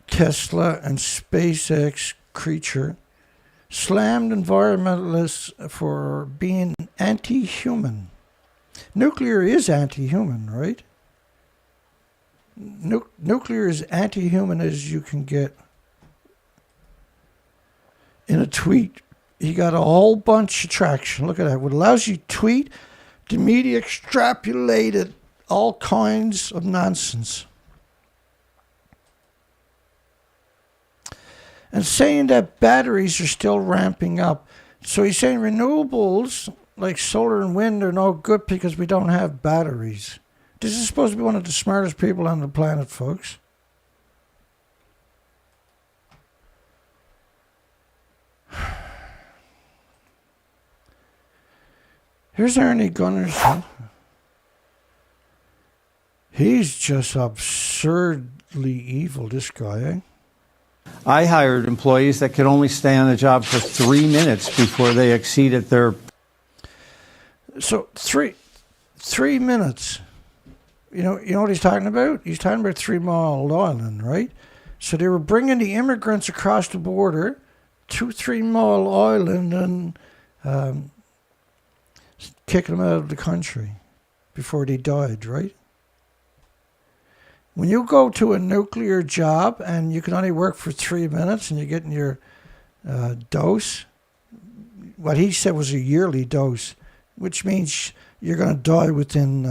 Tesla and SpaceX creature slammed environmentalists for being anti-human. Nuclear is anti-human, right? Nuclear is anti-human as you can get. In a tweet, he got a whole bunch of traction. Look at that. What allows you to tweet, the media extrapolated all kinds of nonsense. And saying that batteries are still ramping up. So he's saying renewables like solar and wind are no good because we don't have batteries. This is supposed to be one of the smartest people on the planet, folks. Here's Ernie Gunnarsson. He's just absurdly evil, this guy, eh? I hired employees that could only stay on the job for 3 minutes before they exceeded their... So, three minutes. You know what he's talking about? He's talking about 3 Mile Island, right? So they were bringing the immigrants across the border to 3 Mile Island and kicking them out of the country before they died, right? When you go to a nuclear job and you can only work for 3 minutes and you're getting your dose, what he said was a yearly dose, which means you're going to die within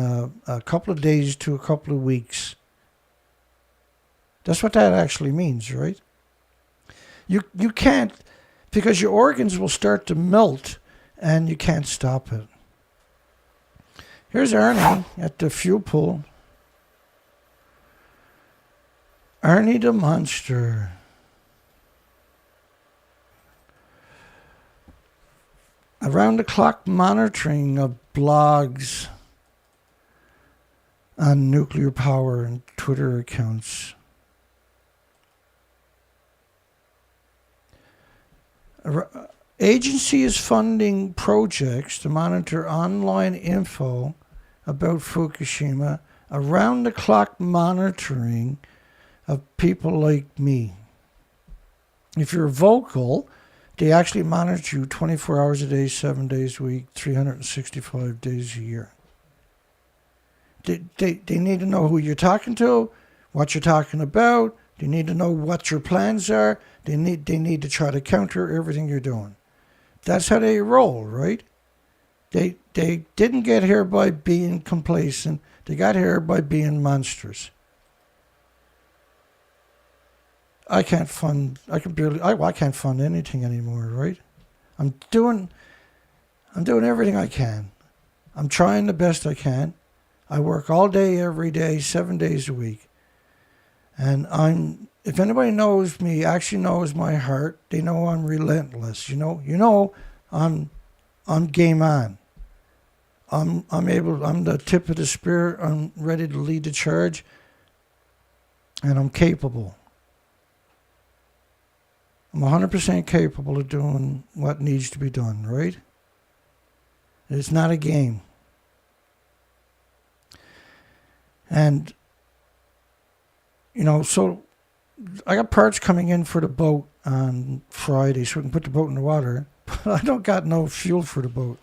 a couple of days to a couple of weeks. That's what that actually means, right? You can't, because your organs will start to melt and you can't stop it. Here's Ernie at the fuel pool. Ernie the Monster. Around-the-clock monitoring of blogs on nuclear power and Twitter accounts. Agency is funding projects to monitor online info about Fukushima, around-the-clock monitoring of people like me. If you're vocal, they actually monitor you 24 hours a day, 7 days a week, 365 days a year. They need to know who you're talking to, what you're talking about. They need to know what your plans are. They need to try to counter everything you're doing. That's how they roll, right? They didn't get here by being complacent. They got here by being monsters. I can't fund anything anymore, right? I'm doing everything I can. I'm trying the best I can. I work all day, every day, 7 days a week. And if anybody knows me, actually knows my heart, they know I'm relentless. You know, I'm game on. I'm the tip of the spear. I'm ready to lead the charge. And I'm capable. I'm 100% capable of doing what needs to be done, right? It's not a game. And, you know, so I got parts coming in for the boat on Friday so we can put the boat in the water. But I don't got no fuel for the boat.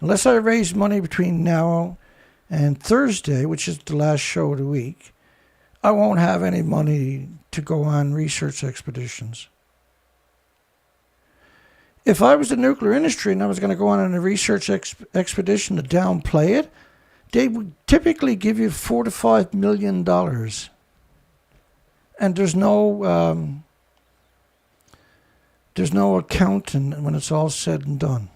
Unless I raise money between now and Thursday, which is the last show of the week, I won't have any money to go on research expeditions. If I was the nuclear industry and I was going to go on a research expedition to downplay it, they would typically give you $4 to $5 million. And there's no accounting when it's all said and done.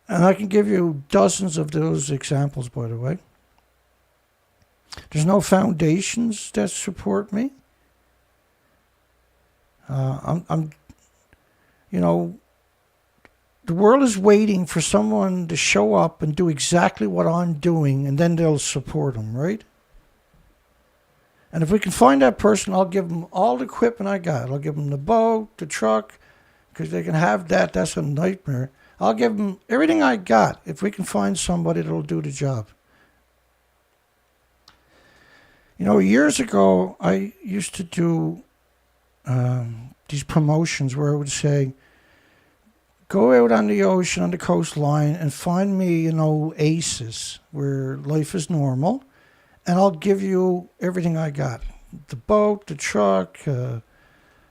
And I can give you dozens of those examples, by the way. There's no foundations that support me. You know, the world is waiting for someone to show up and do exactly what I'm doing, and then they'll support them, right? And if we can find that person, I'll give them all the equipment I got. I'll give them the boat, the truck, because they can have that. That's a nightmare. I'll give them everything I got if we can find somebody that'll do the job. You know, years ago, I used to do these promotions where I would say, go out on the ocean, on the coastline, and find me, an oasis where life is normal, and I'll give you everything I got. The boat, the truck,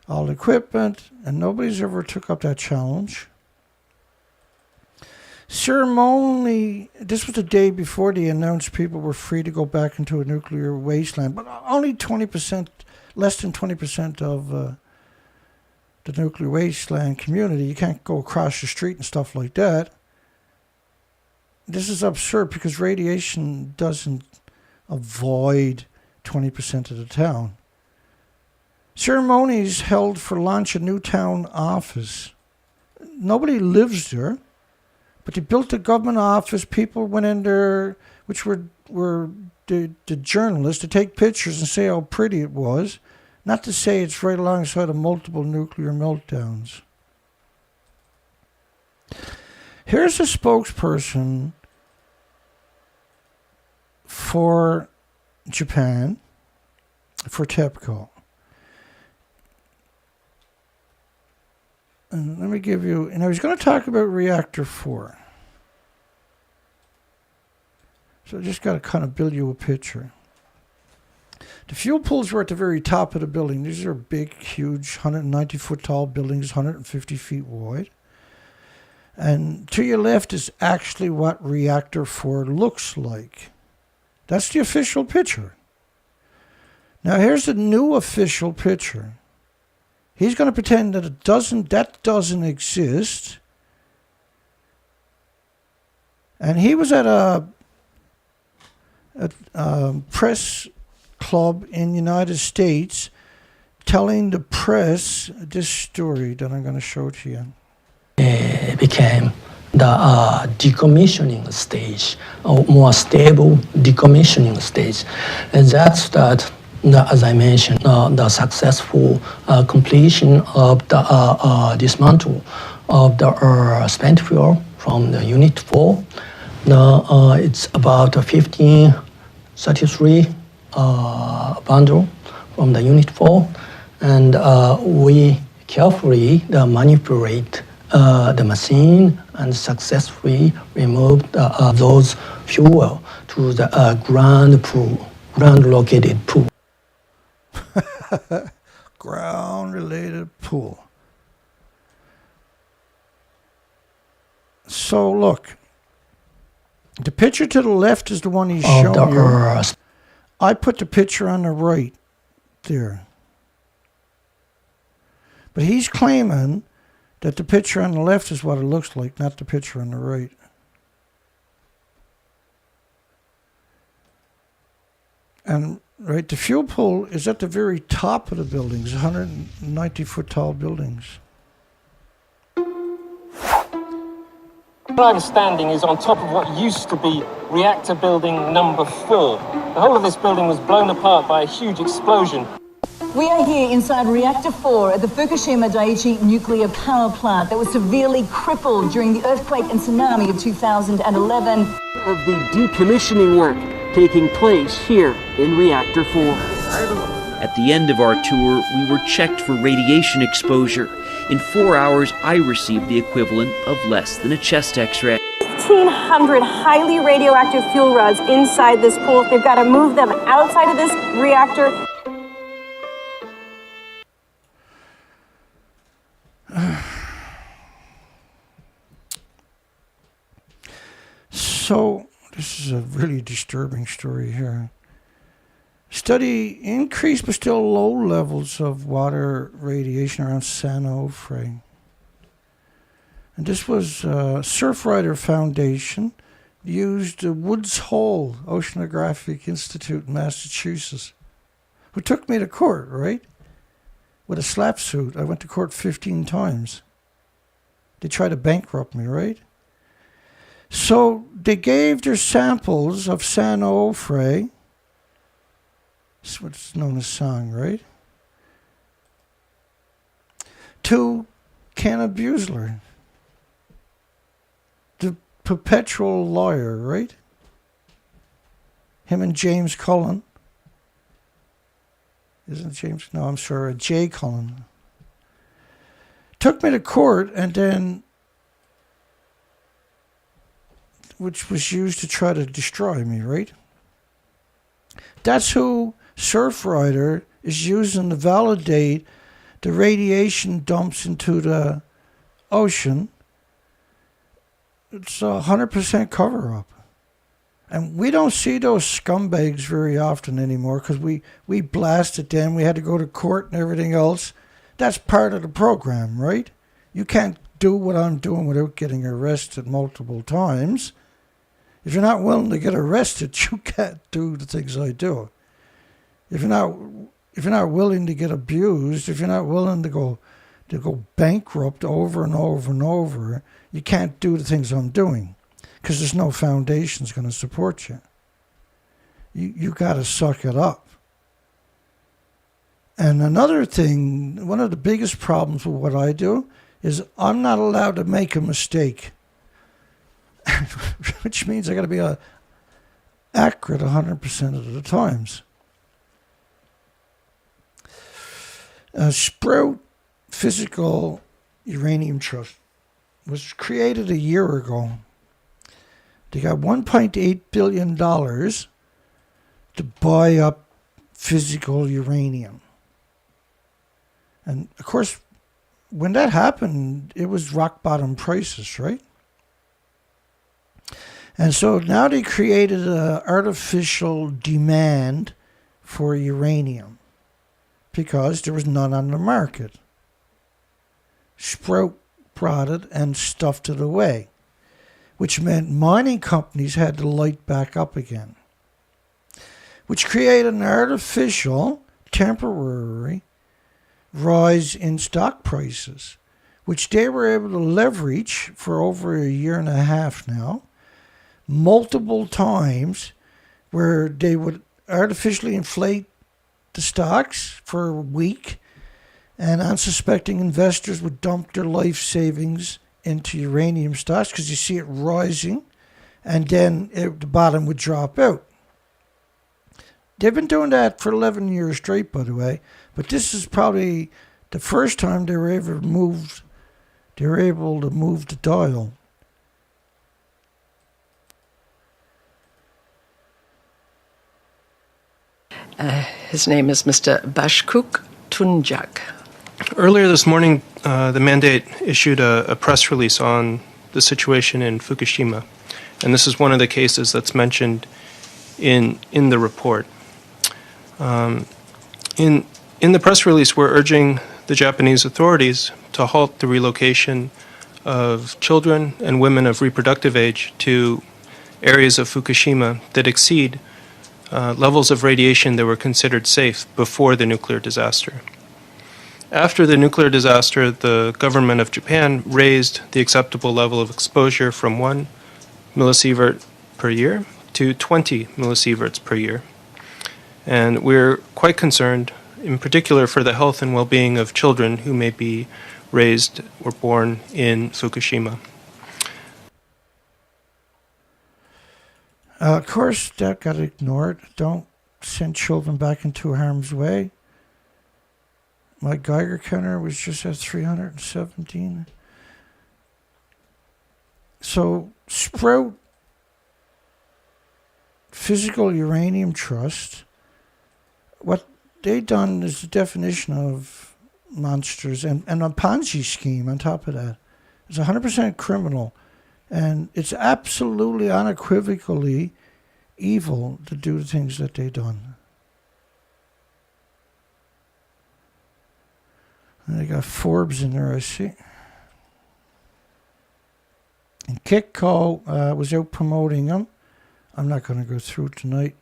all the equipment, and nobody's ever took up that challenge. Ceremony, this was the day before they announced people were free to go back into a nuclear wasteland, but only 20%, less than 20% of the nuclear wasteland community. You can't go across the street and stuff like that. This is absurd because radiation doesn't avoid 20% of the town. Ceremonies held for launch a new town office. Nobody lives there. But they built a government office. People went in there, which were the journalists, to take pictures and say how pretty it was. Not to say it's right alongside of multiple nuclear meltdowns. Here's a spokesperson for Japan, for TEPCO. And let me give you, and I was going to talk about Reactor 4. So I just got to kind of build you a picture. The fuel pools were at the very top of the building. These are big, huge, 190-foot tall buildings, 150 feet wide. And to your left is actually what Reactor 4 looks like. That's the official picture. Now here's the new official picture. He's going to pretend that that doesn't exist. And he was at a press club in the United States telling the press this story that I'm going to show to you. It became the decommissioning stage, or more stable decommissioning stage. And that's that. As I mentioned, the successful completion of the dismantle of the spent fuel from the Unit 4. It's about 1533 bundle from the Unit 4, and we carefully manipulate the machine and successfully remove those fuel to the ground-located pool. Ground-related pool. So look, the picture to the left is the one he's showing you. I put the picture on the right there. But he's claiming that the picture on the left is what it looks like, not the picture on the right. And right, the fuel pool is at the very top of the buildings, 190-foot tall buildings. Where I'm standing is on top of what used to be reactor building number 4. The whole of this building was blown apart by a huge explosion. We are here inside Reactor 4 at the Fukushima Daiichi nuclear power plant that was severely crippled during the earthquake and tsunami of 2011. Of the decommissioning work taking place here in Reactor 4. At the end of our tour, we were checked for radiation exposure. In 4 hours, I received the equivalent of less than a chest x-ray. 1,500 highly radioactive fuel rods inside this pool. They've got to move them outside of this reactor. So, this is a really disturbing story here. Study increased but still low levels of water radiation around San Onofre. And this was Surfrider Foundation used the Woods Hole Oceanographic Institute in Massachusetts, who took me to court, right? With a slap suit. I went to court 15 times. They tried to bankrupt me, right? So they gave their samples of San Onofre, that's what's known as Sang, right? To Kenneth Buesler, the perpetual lawyer, right? Him and James Cullen. Isn't James? No, I'm sorry, Jay Cullen. Took me to court and then, which was used to try to destroy me, right? That's who Surfrider is using to validate the radiation dumps into the ocean. It's 100% cover-up. And we don't see those scumbags very often anymore because we blasted them. We had to go to court and everything else. That's part of the program, right? You can't do what I'm doing without getting arrested multiple times. If you're not willing to get arrested, you can't do the things I do. If you're not willing to get abused, if you're not willing to go bankrupt over and over and over, you can't do the things I'm doing because there's no foundation's going to support you. You got to suck it up. And another thing, one of the biggest problems with what I do is I'm not allowed to make a mistake. Which means I got to be accurate 100% of the times. Sprout Physical Uranium Trust was created a year ago. They got $1.8 billion to buy up physical uranium. And of course, when that happened, it was rock bottom prices, right? And so now they created an artificial demand for uranium because there was none on the market. Sprout brought it and stuffed it away, which meant mining companies had to light back up again, which created an artificial, temporary rise in stock prices, which they were able to leverage for over a year and a half now, multiple times, where they would artificially inflate the stocks for a week, and unsuspecting investors would dump their life savings into uranium stocks because you see it rising, and then the bottom would drop out. They've been doing that for 11 years straight, by the way, but this is probably the first time they were able to move the dial. His name is Mr. Bashkuk Tunjak. Earlier this morning, the mandate issued a press release on the situation in Fukushima, and this is one of the cases that's mentioned in the report. In the press release, we're urging the Japanese authorities to halt the relocation of children and women of reproductive age to areas of Fukushima that exceed levels of radiation that were considered safe before the nuclear disaster. After the nuclear disaster, the government of Japan raised the acceptable level of exposure from 1 millisievert per year to 20 millisieverts per year. And we're quite concerned, in particular for the health and well-being of children who may be raised or born in Fukushima. Of course, that got ignored. Don't send children back into harm's way. My Geiger counter was just at 317. So, Sprout Physical Uranium Trust, what they done is the definition of monsters and a Ponzi scheme on top of that. It's 100% criminal. And it's absolutely unequivocally evil to do the things that they done. And they got Forbes in there, I see. And Kitco was out promoting them. I'm not going to go through it tonight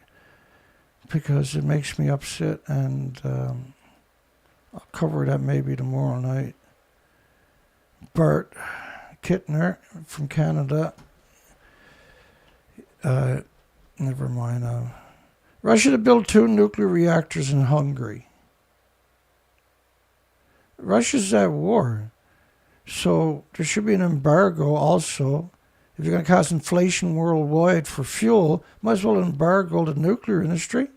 because it makes me upset, and I'll cover that maybe tomorrow night. Bert Kittner from Canada. Never mind. Russia to build 2 nuclear reactors in Hungary. Russia's at war. So there should be an embargo also. If you're going to cause inflation worldwide for fuel, might as well embargo the nuclear industry.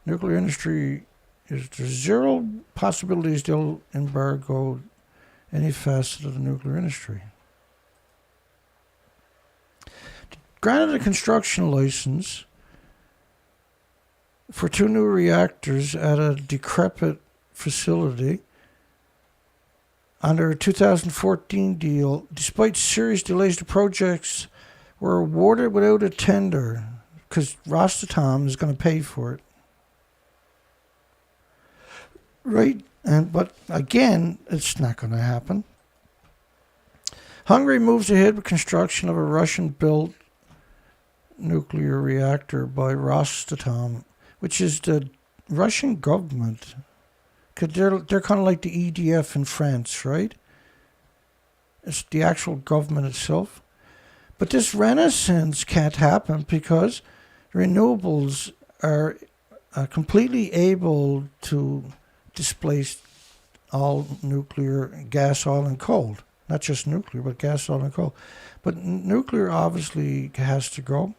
Nuclear industry, there's zero possibilities they'll embargo any facet of the nuclear industry. Granted a construction license for 2 new reactors at a decrepit facility under a 2014 deal, despite serious delays, the projects were awarded without a tender because Rosatom is going to pay for it. Right? But again, it's not going to happen. Hungary moves ahead with construction of a Russian-built nuclear reactor by Rosatom, which is the Russian government. Because they're kind of like the EDF in France, right? It's the actual government itself. But this renaissance can't happen because renewables are completely able to displace all nuclear, gas, oil, and coal. Not just nuclear, but gas, oil, and coal. But nuclear obviously has to go.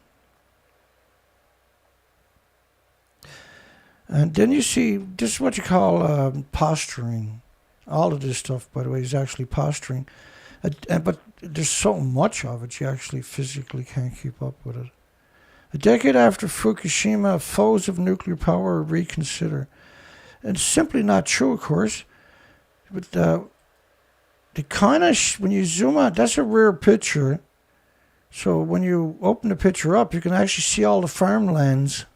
And then you see, this is what you call posturing. All of this stuff, by the way, is actually posturing. But there's so much of it, you actually physically can't keep up with it. A decade after Fukushima, foes of nuclear power reconsider. And it's simply not true, of course. But the kind of, when you zoom out, that's a rare picture. So when you open the picture up, you can actually see all the farmlands.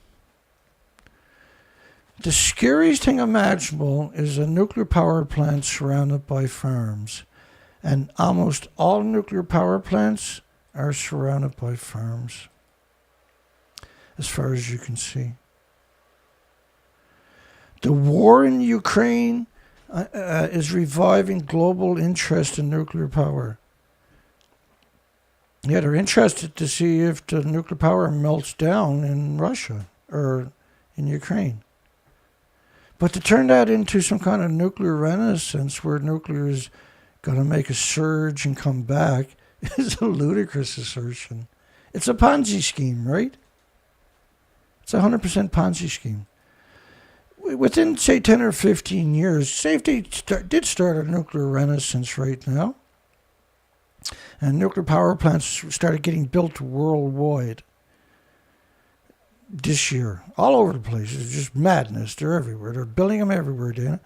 The scariest thing imaginable is a nuclear power plant surrounded by farms. And almost all nuclear power plants are surrounded by farms, as far as you can see. The war in Ukraine is reviving global interest in nuclear power. Yeah, they're interested to see if the nuclear power melts down in Russia or in Ukraine. But to turn that into some kind of nuclear renaissance where nuclear is going to make a surge and come back is a ludicrous assertion. It's a Ponzi scheme, right? It's a 100% Ponzi scheme. Within, say, 10 or 15 years, safety did start a nuclear renaissance right now. And nuclear power plants started getting built worldwide this year. All over the place. It's just madness. They're everywhere. They're building them everywhere, Dana.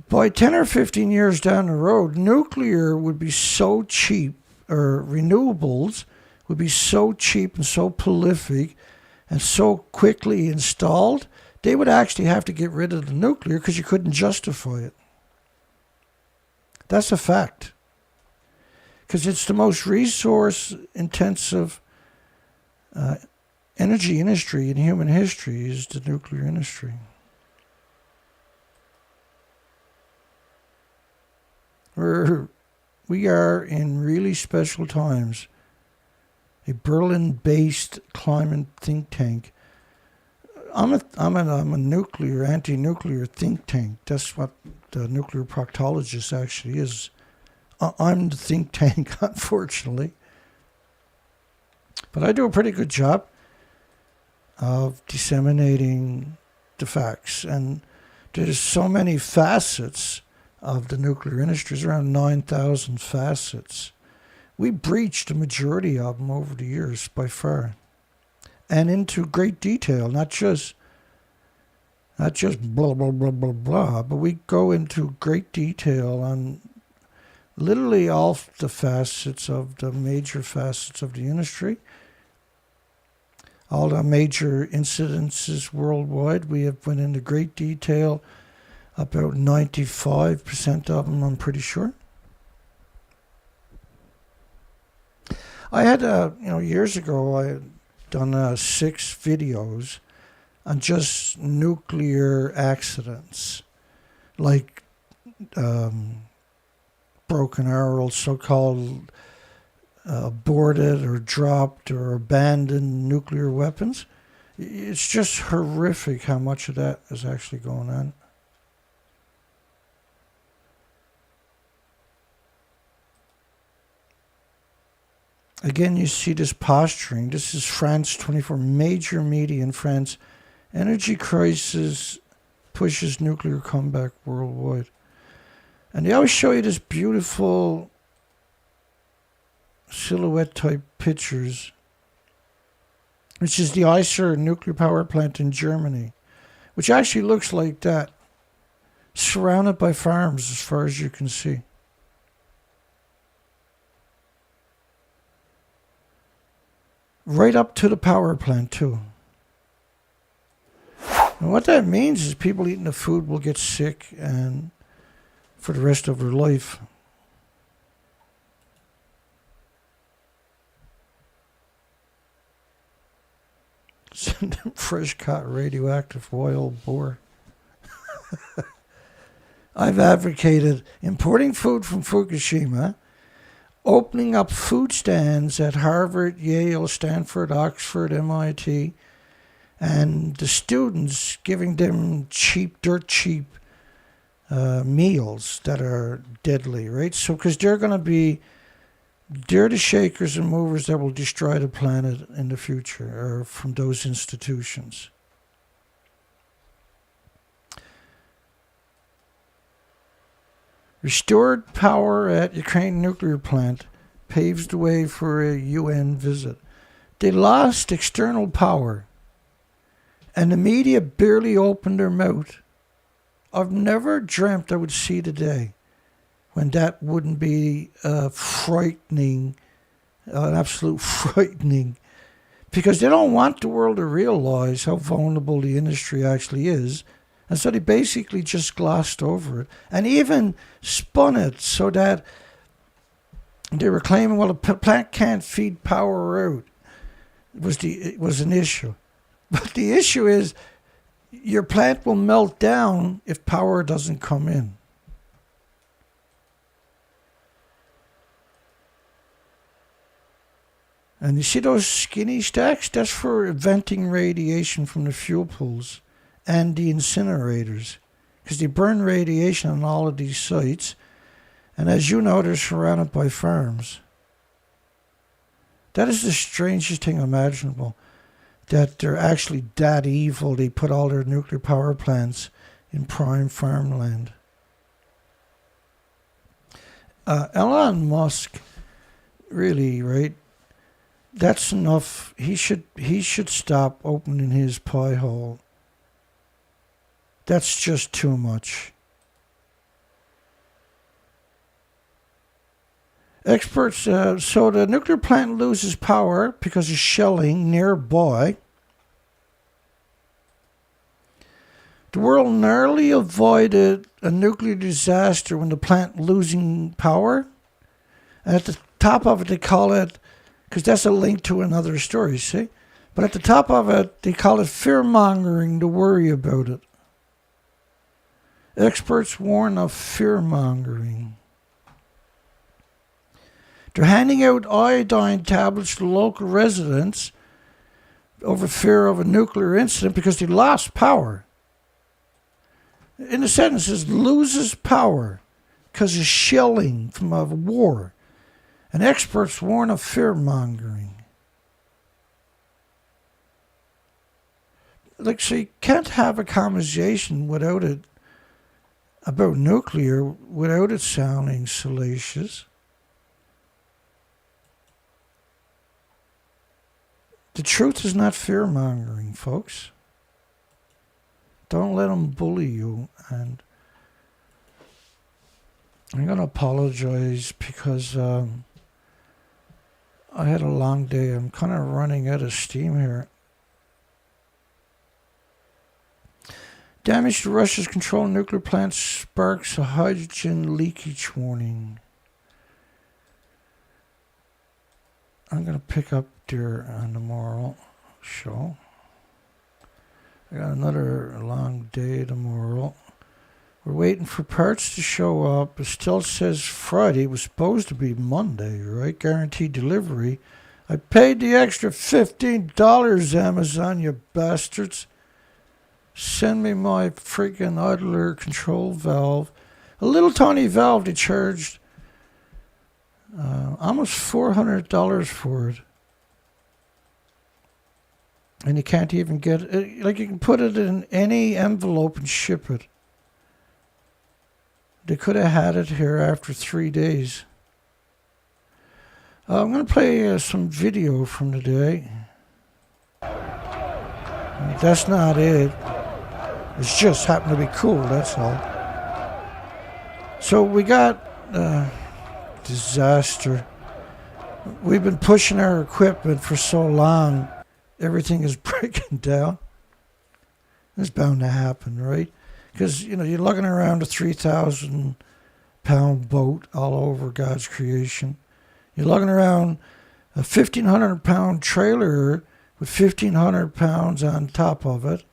By 10 or 15 years down the road, nuclear would be so cheap, or renewables would be so cheap and so prolific and so quickly installed, they would actually have to get rid of the nuclear because you couldn't justify it. That's a fact. Because it's the most resource-intensive energy industry in human history is the nuclear industry. We are in really special times. A Berlin-based climate think tank. I'm a nuclear, anti-nuclear think tank. That's what the nuclear proctologist actually is. I'm the think tank, unfortunately. But I do a pretty good job of disseminating the facts. And there's so many facets of the nuclear industry. There's around 9,000 facets. We breached the majority of them over the years by far. And into great detail, not just blah, blah, blah, blah, blah, but we go into great detail on literally all the facets of the major facets of the industry. All the major incidences worldwide, we have went into great detail. About 95% of them, I'm pretty sure. I had, years ago, I had done 6 videos on just nuclear accidents, like broken arrows, so-called aborted or dropped or abandoned nuclear weapons. It's just horrific how much of that is actually going on. Again, you see this posturing. This is France 24, major media in France. Energy crisis pushes nuclear comeback worldwide. And they always show you this beautiful silhouette type pictures, which is the Isar nuclear power plant in Germany, which actually looks like that, surrounded by farms as far as you can see. Right up to the power plant too. And what that means is people eating the food will get sick and for the rest of their life. Send them fresh caught radioactive wild boar. I've advocated importing food from Fukushima, opening up food stands at Harvard, Yale, Stanford, Oxford, MIT, and the students giving them dirt cheap meals that are deadly, right? So, because they're the shakers and movers that will destroy the planet in the future, or from those institutions. Restored power at Ukraine nuclear plant paves the way for a UN visit. They lost external power, and the media barely opened their mouth. I've never dreamt I would see the day when that wouldn't be frightening, absolute frightening, because they don't want the world to realize how vulnerable the industry actually is. And so they basically just glossed over it and even spun it so that they were claiming, well, the plant can't feed power out. It was an issue. But the issue is your plant will melt down if power doesn't come in. And you see those skinny stacks? That's for venting radiation from the fuel pools and the incinerators, because they burn radiation on all of these sites, and as you know, they're surrounded by farms. That is the strangest thing imaginable, that they're actually that evil. They put all their nuclear power plants in prime farmland. Elon Musk, really, right? That's enough. He should stop opening his pie hole. That's just too much. Experts, so the nuclear plant loses power because of shelling nearby. The world narrowly avoided a nuclear disaster when the plant losing power. And at the top of it, they call it, because that's a link to another story, see? But at the top of it, they call it fear-mongering to worry about it. Experts warn of fear-mongering. They're handing out iodine tablets to local residents over fear of a nuclear incident because they lost power. In the sentence, it says, loses power because of shelling from a war. And experts warn of fear-mongering. Like, so you can't have a conversation without it, about nuclear, without it sounding salacious. The truth is not fear-mongering, folks. Don't let them bully you. And I'm going to apologize because I had a long day. I'm kind of running out of steam here. Damage to Russia's controlled nuclear plant sparks a hydrogen leakage warning. I'm going to pick up there on the moral show. I got another long day tomorrow. We're waiting for parts to show up. It still says Friday. It was supposed to be Monday, right? Guaranteed delivery. I paid the extra $15, Amazon, you bastards. Send me my freaking idler control valve. A little tiny valve they charged almost $400 for it. And you can't even get it. Like, you can put it in any envelope and ship it. They could have had it here after 3 days. I'm going to play some video from the day. That's not it. It's just happened to be cool, that's all. So we got disaster. We've been pushing our equipment for so long, everything is breaking down. It's bound to happen, right? Because, you know, you're looking around a 3,000-pound boat all over God's creation. You're looking around a 1,500-pound trailer with 1,500 pounds on top of it.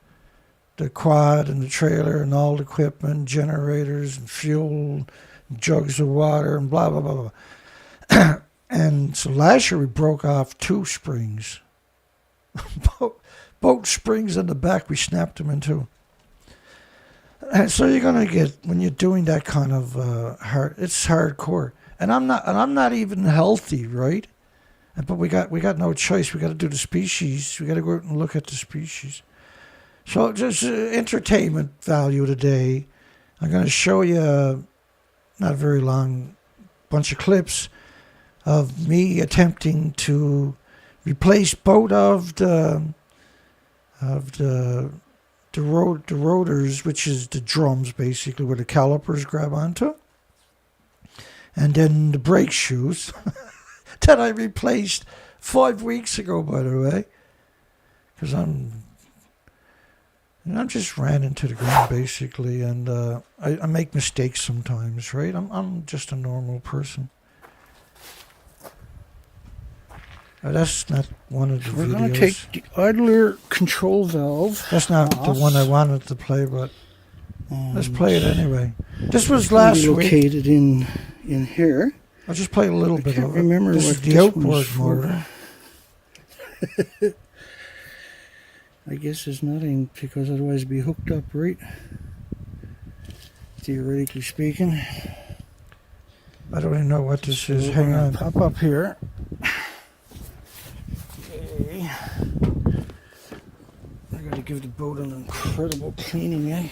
The quad and the trailer and all the equipment, generators and fuel, and jugs of water and blah, blah, blah, blah. And so last year we broke off 2 springs. Boat springs in the back, we snapped them in 2. And so you're going to get, when you're doing that kind of it's hardcore. And I'm not even healthy, right? But we got no choice. We got to do the species. We got to go out and look at the species. So just entertainment value today. I'm going to show you not a very long bunch of clips of me attempting to replace both of the rotors, which is the drums basically where the calipers grab onto, and then the brake shoes that I replaced 5 weeks ago, by the way, because I just ran into the ground basically, and I make mistakes sometimes, right? I'm just a normal person. That's not one of the videos. We're going to take the idler control valve. That's not the one I wanted to play, but let's play it anyway. This was last week. Located in here. I'll just play a little bit of it. I can't remember this what is the outboard motor. I guess there's nothing, because otherwise it'd be hooked up, right? Theoretically speaking. I don't even know what this is. Hang on. Pop up here. I gotta give the boat an incredible cleaning, eh?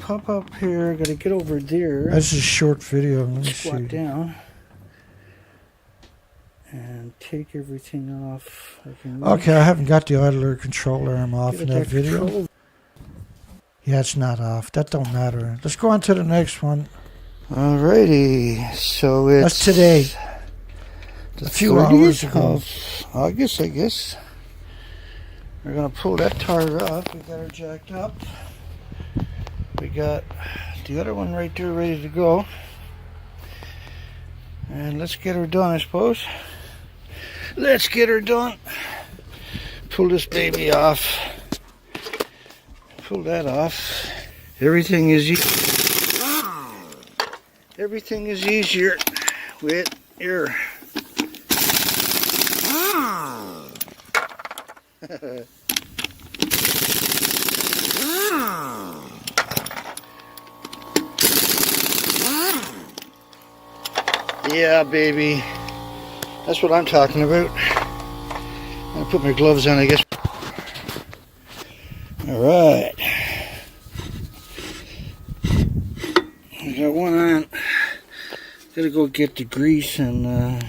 Pop up here, gotta get over there. That's a short video. Let me squat see. Down and take everything off. Okay, I haven't got the idler control arm off in that video. Yeah, it's not off. That don't matter. Let's go on to the next one. Alrighty, so it's... That's today. A few hours ago. August, I guess. We're going to pull that tire off. We got her jacked up. We got the other one right there ready to go. And let's get her done, I suppose. Let's get her done. Pull this baby off. Pull that off. Everything is easier with your... Yeah, baby. That's what I'm talking about. I'm gonna put my gloves on, I guess. Alright. We got one on. Gotta go get the grease and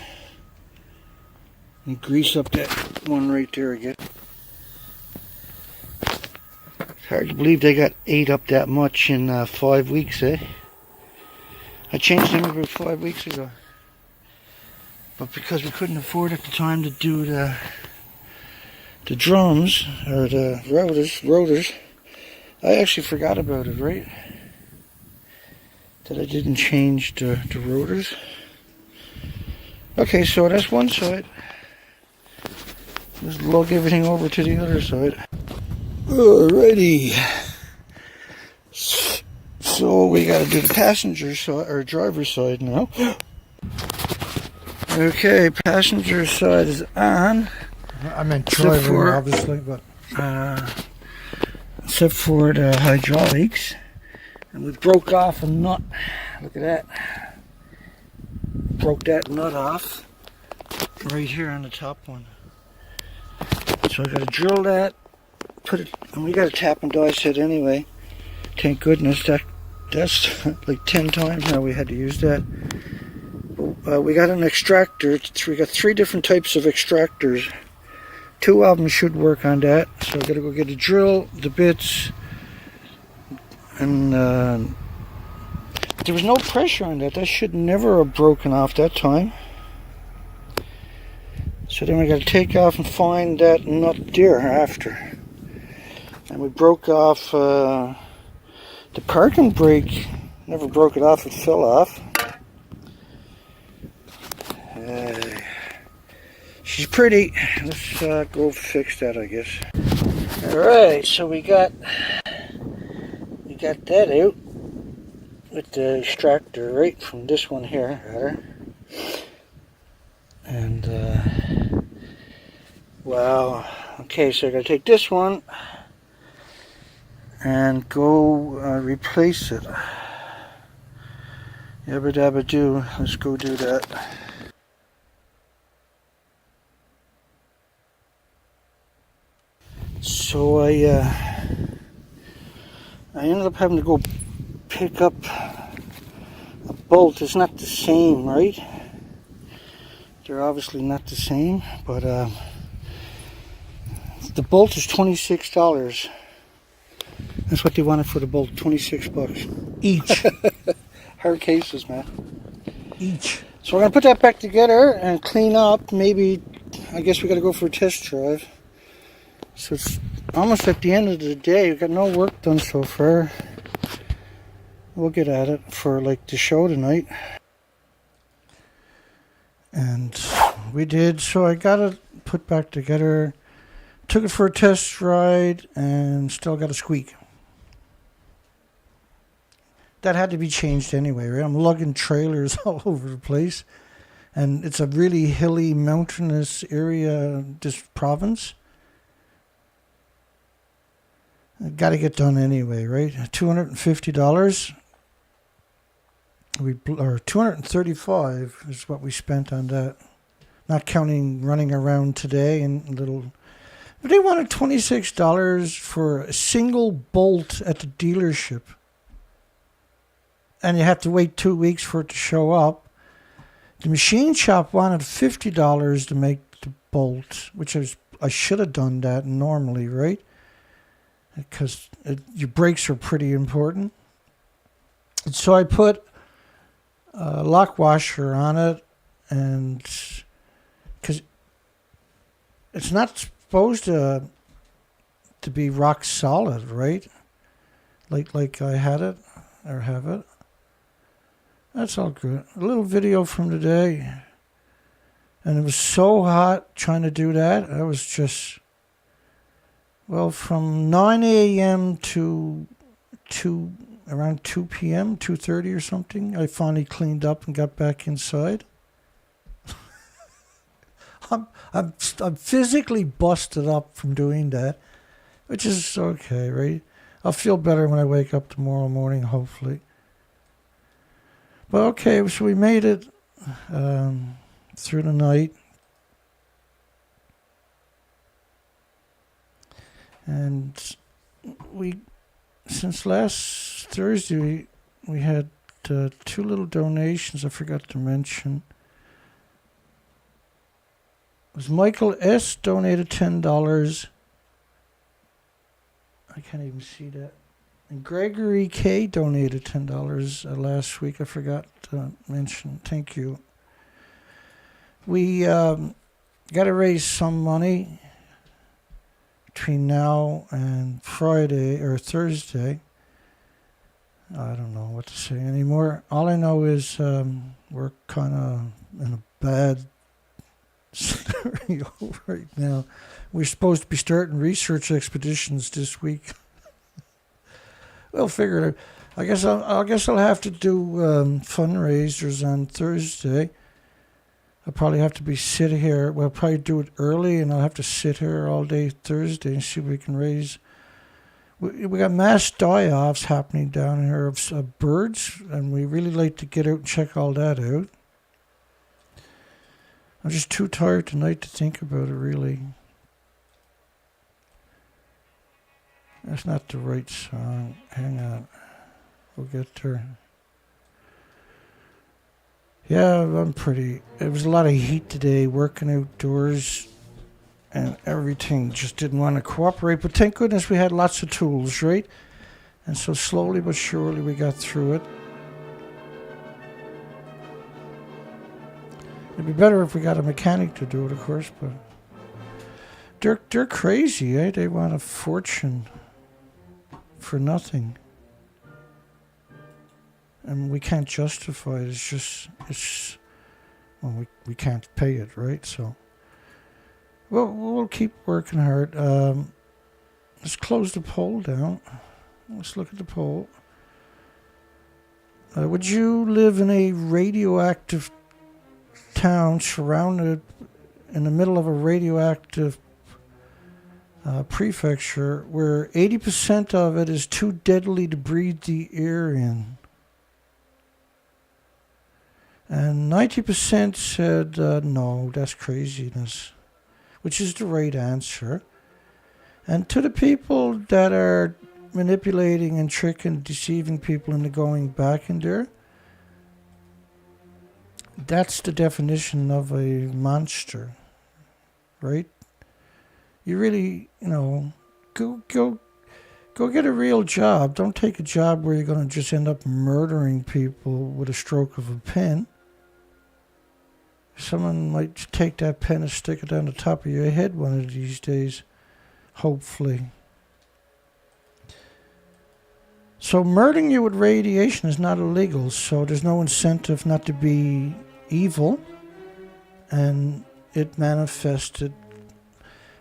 grease up that one right there again. It's hard to believe they got ate up that much in 5 weeks, eh? I changed them about 5 weeks ago. But because we couldn't afford at the time to do the drums, or the rotors, I actually forgot about it, right? That I didn't change the rotors. Okay, so that's one side. Just lug everything over to the other side. Alrighty. So we gotta do the passenger side, or driver's side now. Okay, passenger side is on. I meant driver, obviously, but... except for the hydraulics. And we broke off a nut. Look at that. Broke that nut off. Right here on the top one. So I gotta drill that. Put it, and we got a tap and die set anyway. Thank goodness, that's like 10 times now we had to use that. We got an extractor. We got 3 different types of extractors. 2 of them should work on that. So I gotta go get a drill, the bits, and there was no pressure on that. That should never have broken off that time. So then we gotta take off and find that nut there after. And we broke off the parking brake. Never broke it off, it fell off. She's pretty. Let's go fix that, I guess. Alright, so we got that out with the extractor right from this one here, rather. And wow. Okay, so I gotta take this one and go replace it. Yabba dabba do. Let's go do that. So I ended up having to go pick up a bolt. It's not the same, right? They're obviously not the same, but the bolt is $26. That's what they wanted for the bolt, $26 each. Hard cases, man. Each. So we're gonna put that back together and clean up. Maybe, I guess we gotta go for a test drive. So it's almost at the end of the day. We've got no work done so far. We'll get at it for like the show tonight. And we did. So I got it put back together. Took it for a test ride and still got a squeak. That had to be changed anyway, right? I'm lugging trailers all over the place. And it's a really hilly, mountainous area, this province. Got to get done anyway, right? $250. Or $235 is what we spent on that. Not counting running around today and little. But they wanted $26 for a single bolt at the dealership, and you have to wait 2 weeks for it to show up. The machine shop wanted $50 to make the bolt, which I should have done that normally, right? Because your brakes are pretty important. And so I put a lock washer on it, and because it's not supposed to be rock solid, right? Like I had it or have it. That's all good. A little video from today, and it was so hot trying to do that. I was just. Well, from 9 a.m. to around 2 p.m., 2:30 or something, I finally cleaned up and got back inside. I'm physically busted up from doing that, which is okay, right? I'll feel better when I wake up tomorrow morning, hopefully. But okay, so we made it through the night. And since last Thursday, we had 2 little donations I forgot to mention. It was Michael S. donated $10. I can't even see that. And Gregory K. donated $10 last week. I forgot to mention. Thank you. We got to raise some money between now and Friday or Thursday. I don't know what to say anymore. All I know is we're kind of in a bad scenario right now. We're supposed to be starting research expeditions this week. We'll figure it out. I guess I'll have to do fundraisers on Thursday. I'll probably have to sit here. We'll probably do it early, and I'll have to sit here all day Thursday and see if we can raise. We got mass die-offs happening down here of birds, and we really like to get out and check all that out. I'm just too tired tonight to think about it, really. That's not the right song. Hang on. We'll get there. Yeah, it was a lot of heat today, working outdoors, and everything just didn't want to cooperate. But thank goodness we had lots of tools, right? And so slowly but surely we got through it. It'd be better if we got a mechanic to do it, of course, but they're crazy, eh? They want a fortune for nothing. And we can't justify it. We can't pay it, right? So, we'll keep working hard. Let's close the poll down. Let's look at the poll. Would you live in a radioactive town surrounded in the middle of a radioactive prefecture where 80% of it is too deadly to breathe the air in? And 90% said no, that's craziness, which is the right answer. And to the people that are manipulating and tricking, deceiving people into going back in there, that's the definition of a monster, right? You really, go get a real job. Don't take a job where you're going to just end up murdering people with a stroke of a pen. Someone might take that pen and stick it down the top of your head one of these days, hopefully. So murdering you with radiation is not illegal, so there's no incentive not to be evil. And it manifested,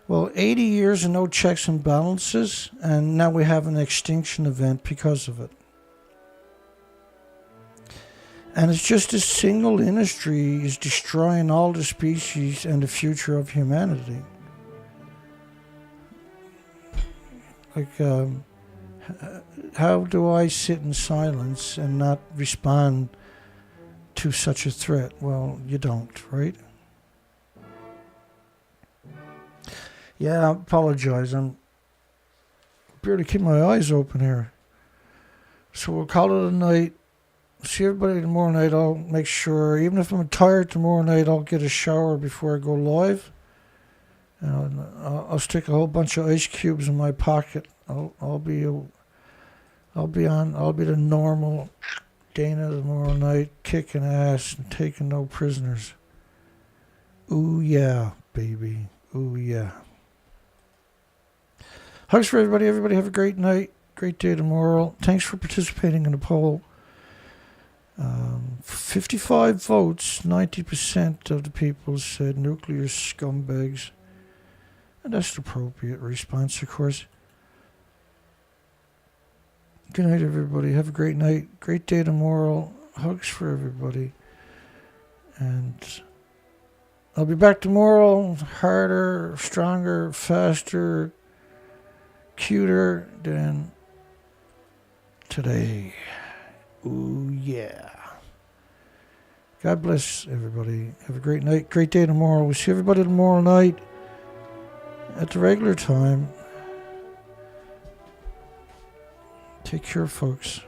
80 years and no checks and balances, and now we have an extinction event because of it. And it's just a single industry is destroying all the species and the future of humanity. Like, how do I sit in silence and not respond to such a threat? Well, you don't, right? Yeah, I apologize. I'm barely keeping my eyes open here. So we'll call it a night. See everybody tomorrow night. I'll make sure, even if I'm tired tomorrow night, I'll get a shower before I go live. And I'll stick a whole bunch of ice cubes in my pocket. I'll be the normal Dana tomorrow night, kicking ass and taking no prisoners. Ooh yeah, baby. Ooh yeah. Hugs for everybody. Everybody have a great night. Great day tomorrow. Thanks for participating in the poll. 55 votes, 90% of the people said nuclear scumbags. And that's the appropriate response, of course. Good night, everybody. Have a great night. Great day tomorrow. Hugs for everybody. And I'll be back tomorrow, harder, stronger, faster, cuter than today. Ooh, yeah. God bless everybody. Have a great night, great day tomorrow. We'll see everybody tomorrow night at the regular time. Take care, folks.